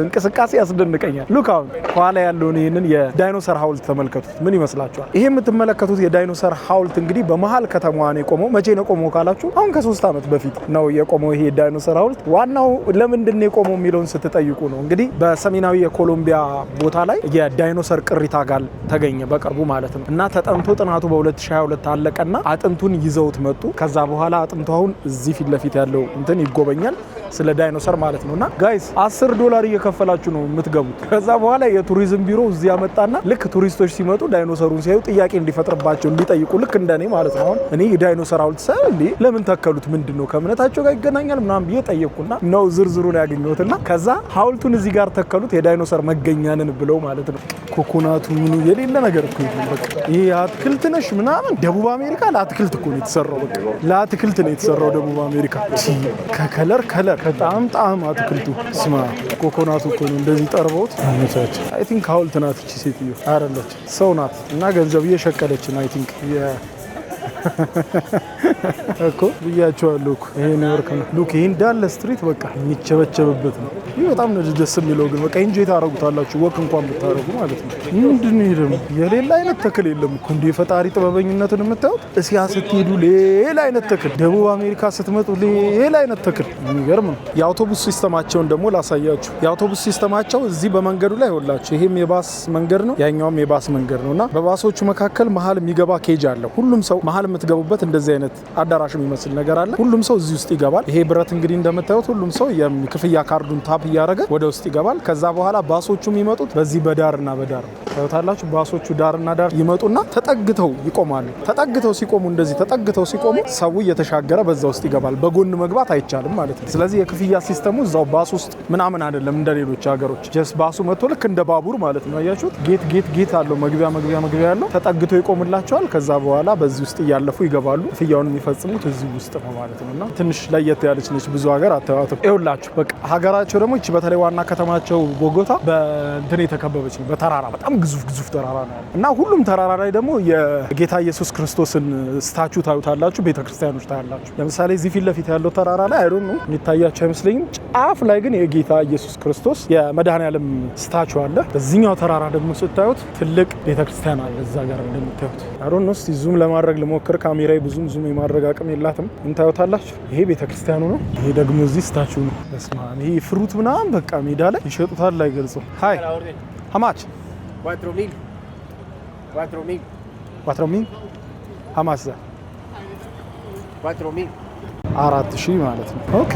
እንቅስቃሴ ያስደንቀኛል። ሉክ አሁን ኋላ ያለውን ይሄንን የዳይኖሰር ሐውልት ተመልከቱት። ምን ይመስላችኋል? ይሄ የምትመለከቱት የዳይኖሰር ሐውልት እንግዲህ በመሃል ከተማዋ ነው የቆመው። መቼ ነው ቆመው ካላችሁ አሁን ከ3 ዓመት በፊት ነው የቆመው ይሄ ዳይኖሰር ሐውልት። ዋናው ለምንድን ነው የቆመው የሚለውን ስትጠይቁ ነው እንግዲህ በሰሜናዊ የኮሎምቢያ ቦታ ላይ የዳይኖሰር ቅሪተ አካል ተገኘ በቅርቡ ማለት ነው እና ተጠንቶ ጥናቱ በ2022 አለቀና አጥንቱን ይዘውት መጡ። ከዛ በኋላ አጥንቱ አሁን እዚህ ፊት ለፊት ያለው እንትን ይጎበኛል ስለ ዳይኖሰር ማለት ነውና ጋይስ $10 እየከፈላችሁ ነው የምትገቡት። ከዛ በኋላ የቱሪዝም ቢሮ እዚህ ያመጣና ልክ ቱሪስቶች ሲመጡ ዳይኖሰሩን ሲያዩ ጥያቄ እንዲፈጥርባቸው እንዲጠይቁ ልክ እንደኔ ማለት ነው። አሁን እኔ የዳይኖሰር ሐውልት ሳይ እንዴ ለምን ተከሉት ምንድነው ከእምነታቸው ጋር ይገናኛል ምናምን ብዬ ጠየቅኩና ነው ዝርዝሩን ያገኘሁትና ከዛ ሐውልቱን እዚህ ጋር ተከሉት የዳይኖሰር መገኛንን ብለው ማለት ነው። ኮኮናቱ ምኑ የሌለ ነገር እኮ ይሄ በቃ ይሄ አትክልት ነሽ ምናምን ደቡብ አሜሪካ ለአትክልት እኮ ነው የተሰራው። በቃ ለአትክልት ነው የተሰራው ደቡብ አሜሪካ ከከለር በጣም ጣዕም አትክልቱ ስማ ኮኮናቱ እኮ ነው እንደዚህ ጠርበውት አመቻች። አይ ቲንክ ሐውልት ናት እቺ ሴትዮ አይደለች ሰው ናት እና ገንዘብ እየሸቀለች ነው አይ ቲንክ እኮ ብያቸዋለሁ እኮ ይሄ ኒውዮርክ ነው። ሉክ ይሄ እንዳለ ስትሪት በቃ የሚቸበቸብበት ነው። ይሄ በጣም ነው ደስ የሚለው ግን በቃ ኢንጆይ ታረጉታላችሁ ወክ እንኳን ብታረጉ ማለት ነው። ምንድን ነው ደግሞ የሌላ አይነት ተክል የለም እኮ እንደ ፈጣሪ ጥበበኝነትን የምታዩት እስያ ስትሄዱ ሌላ አይነት ተክል፣ ደቡብ አሜሪካ ስትመጡ ሌላ አይነት ተክል የሚገርም ነው። የአውቶቡስ ሲስተማቸውን ደግሞ ላሳያችሁ። የአውቶቡስ ሲስተማቸው እዚህ በመንገዱ ላይ ይኸውላችሁ ይሄም የባስ መንገድ ነው ያኛውም የባስ መንገድ ነውና በባሶቹ መካከል መሀል የሚገባ ኬጅ አለ። ሁሉም ሰው መሀል የምትገቡበት እንደዚህ አይነት አዳራሽ የሚመስል ነገር አለ። ሁሉም ሰው እዚህ ውስጥ ይገባል። ይሄ ብረት እንግዲህ እንደምታዩት ሁሉም ሰው የክፍያ ካርዱን ታፕ እያደረገ ወደ ውስጥ ይገባል። ከዛ በኋላ ባሶቹ የሚመጡት በዚህ በዳርና በዳር ነው። ታዩታላችሁ። ባሶቹ ዳርና ዳር ይመጡና ተጠግተው ይቆማሉ። ተጠግተው ሲቆሙ እንደዚህ ተጠግተው ሲቆሙ ሰው እየተሻገረ በዛ ውስጥ ይገባል። በጎን መግባት አይቻልም ማለት ነው። ስለዚህ የክፍያ ሲስተሙ እዛው ባስ ውስጥ ምናምን አይደለም እንደ ሌሎች ሀገሮች። ጀስ ባሱ መጥቶ ልክ እንደ ባቡር ማለት ነው። አያችሁት? ጌት አለው መግቢያ ያለው ተጠግተው ይቆምላቸዋል። ከዛ በኋላ በዚህ ውስጥ እያለፉ ይገባሉ። ክፍያውን የሚፈጽሙት እዚህ ውስጥ ነው ማለት ነውና ትንሽ ለየት ያለች ነች። ብዙ ሀገር አታዩትም። ይኸውላችሁ በቃ ሀገራቸው ደግሞ እቺ በተለይ ዋና ከተማቸው ቦጎታ በእንትን የተከበበች ነው። በተራራ በጣም ግዙፍ ተራራ ነው እና ሁሉም ተራራ ላይ ደግሞ የጌታ ኢየሱስ ክርስቶስን ስታቹ ታዩታላችሁ። ቤተክርስቲያኖች ታያላችሁ። ለምሳሌ እዚህ ፊት ለፊት ያለው ተራራ ላይ አይዶን ነው የሚታያቸው አይመስለኝም። ጫፍ ላይ ግን የጌታ ኢየሱስ ክርስቶስ የመድኃኔዓለም ስታቹ አለ። በዚህኛው ተራራ ደግሞ ስታዩት ትልቅ ቤተክርስቲያን አለ እዛ ጋር እንደምታዩት። አይዶን ነው እስቲ ዙም ለማድረግ ልሞክር። ካሜራዬ ብዙም ዙም የማድረግ አቅም የላትም። እንታዩታላችሁ። ይሄ ቤተክርስቲያኑ ነው። ይሄ ደግሞ እዚህ ስታቹ ነው። በስማም ይሄ ፍሩት ምናምን በቃ ሜዳ ላይ ይሸጡታል ላይ ገልጸው ሃይ ሀማች 4.000 ሀማች ዛ 4.000 4,000 ማለት ነው። ኦኬ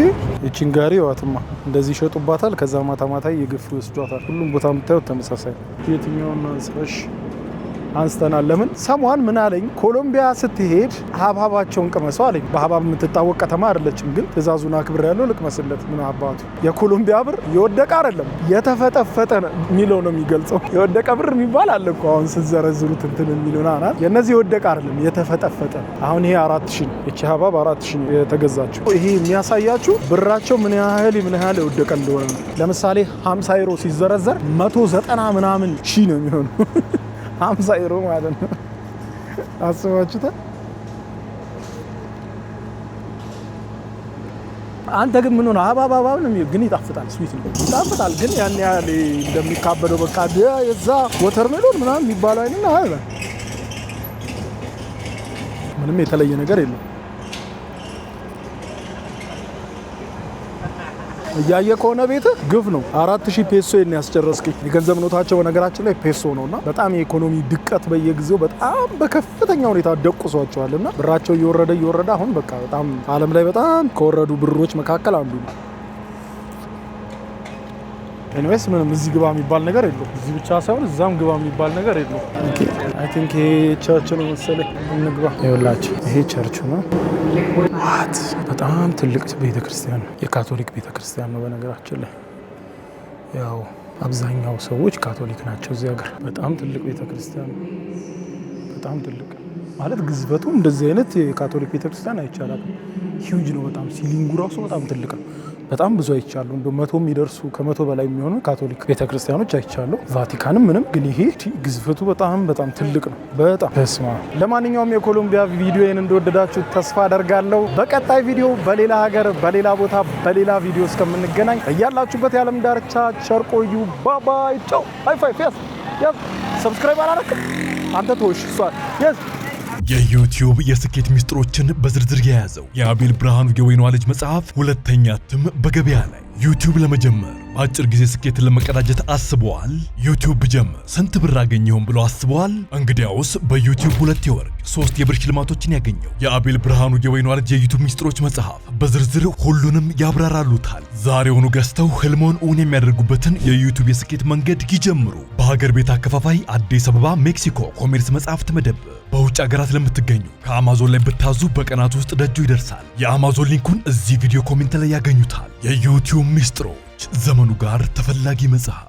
እቺን ጋሪ ዋትማ እንደዚህ ይሸጡባታል። ከዛ ማታ እየገፉ ይወስዷታል። ሁሉም ቦታ የምታዩት ተመሳሳይ። የትኛውን አንስረሽ አንስተናል። ለምን ሰሟን ምን አለኝ ኮሎምቢያ ስትሄድ ሀብሀባቸውን ቅመሰው አለኝ። በሀብሀብ የምትታወቅ ከተማ አይደለችም፣ ግን ትእዛዙን አክብር ያለው ልቅመስለት። ምን አባቱ የኮሎምቢያ ብር የወደቀ አይደለም የተፈጠፈጠ የሚለው ነው የሚገልጸው። የወደቀ ብር የሚባል አለ እኮ አሁን ስትዘረዝሩት እንትን የሚሉና አናት የነዚህ የወደቀ አይደለም የተፈጠፈጠ። አሁን ይሄ 4,000 እቺ ሀብሀብ 4,000 የተገዛችው። ይሄ የሚያሳያችሁ ብራቸው ምን ያህል የወደቀ እንደሆነ ነው። ለምሳሌ 50 ዩሮ ሲዘረዘር 190 ምናምን ሺህ ነው የሚሆነው 50 ዩሮ ማለት ነው። አስባችሁታል? አንተ ግን ምን ሆነ አባባባ ነው ግን ይጣፍጣል። ስዊት ነው ይጣፍጣል። ግን ያን ያህል እንደሚካበደው በቃ የዛ ወተርሜሎን ምናምን የሚባለው አይደል? ምንም የተለየ ነገር የለም። እያየ ከሆነ ቤት ግፍ ነው። 4,000 ፔሶ ያስጨረስከኝ። የገንዘብ ኖታቸው በነገራችን ላይ ፔሶ ነውና በጣም የኢኮኖሚ ድቀት በየጊዜው በጣም በከፍተኛ ሁኔታ ደቁሷቸዋልና ብራቸው እየወረደ አሁን በቃ በጣም ዓለም ላይ በጣም ከወረዱ ብሮች መካከል አንዱ ነው። ኤኒዌይስ ምንም እዚህ ግባ የሚባል ነገር የለውም። እዚህ ብቻ ሳይሆን እዛም ግባ የሚባል ነገር የለውም። አይ ቲንክ ይሄ ቸርች ነው መሰለኝ። እንግባ። ይኸውላችሁ ይሄ ቸርች ነው። ዋት በጣም ትልቅ ቤተክርስቲያን ነው። የካቶሊክ ቤተክርስቲያን ነው በነገራችን ላይ። ያው አብዛኛው ሰዎች ካቶሊክ ናቸው እዚህ ሀገር። በጣም ትልቅ ቤተክርስቲያን ነው። በጣም ትልቅ ማለት ግዝበቱ እንደዚህ አይነት የካቶሊክ ቤተክርስቲያን አይቻላል። ሂውጅ ነው በጣም ሲሊንጉ ራሱ በጣም ትልቅ ነው። በጣም ብዙ አይቻሉ እንደ 100 የሚደርሱ ከ100 በላይ የሚሆኑ ካቶሊክ ቤተክርስቲያኖች አይቻሉ። ቫቲካንም ምንም ግን ይሄ ግዝፈቱ በጣም ትልቅ ነው። በጣም ተስማ። ለማንኛውም የኮሎምቢያ ቪዲዮን እንደወደዳችሁ ተስፋ አደርጋለሁ። በቀጣይ ቪዲዮ በሌላ ሀገር በሌላ ቦታ በሌላ ቪዲዮ እስከምንገናኝ እያላችሁበት የዓለም ዳርቻ ቸር ቆዩ። ባባይ ቻው። ሃይ ፋይቭ ያዝ ሰብስክራይብ አላረክም አንተ ተወሽ ሷል ያዝ የዩቲዩብ የስኬት ሚስጥሮችን በዝርዝር የያዘው የአቤል ብርሃኑ የወይኗ ልጅ መጽሐፍ ሁለተኛ እትም በገበያ ላይ። ዩቲዩብ ለመጀመር በአጭር ጊዜ ስኬትን ለመቀዳጀት አስበዋል? ዩቲዩብ ብጀምር ስንት ብር አገኘሁም ብሎ አስበዋል? እንግዲያውስ በዩቲዩብ 2 የወርቅ 3 የብር ሽልማቶችን ያገኘው የአቤል ብርሃኑ የወይኗ ልጅ የዩቲዩብ ሚስጥሮች መጽሐፍ በዝርዝር ሁሉንም ያብራራሉታል። ዛሬውኑ ገዝተው ህልሞን እውን የሚያደርጉበትን የዩቲዩብ የስኬት መንገድ ይጀምሩ። በሀገር ቤት አከፋፋይ አዲስ አበባ ሜክሲኮ ኮሜርስ መጽሐፍት መደብር። በውጭ ሀገራት ለምትገኙ ከአማዞን ላይ ብታዙ በቀናት ውስጥ ደጁ ይደርሳል። የአማዞን ሊንኩን እዚህ ቪዲዮ ኮሜንት ላይ ያገኙታል። የዩቲዩብ ሚስጥሮች ዘመኑ ጋር ተፈላጊ መጽሐፍ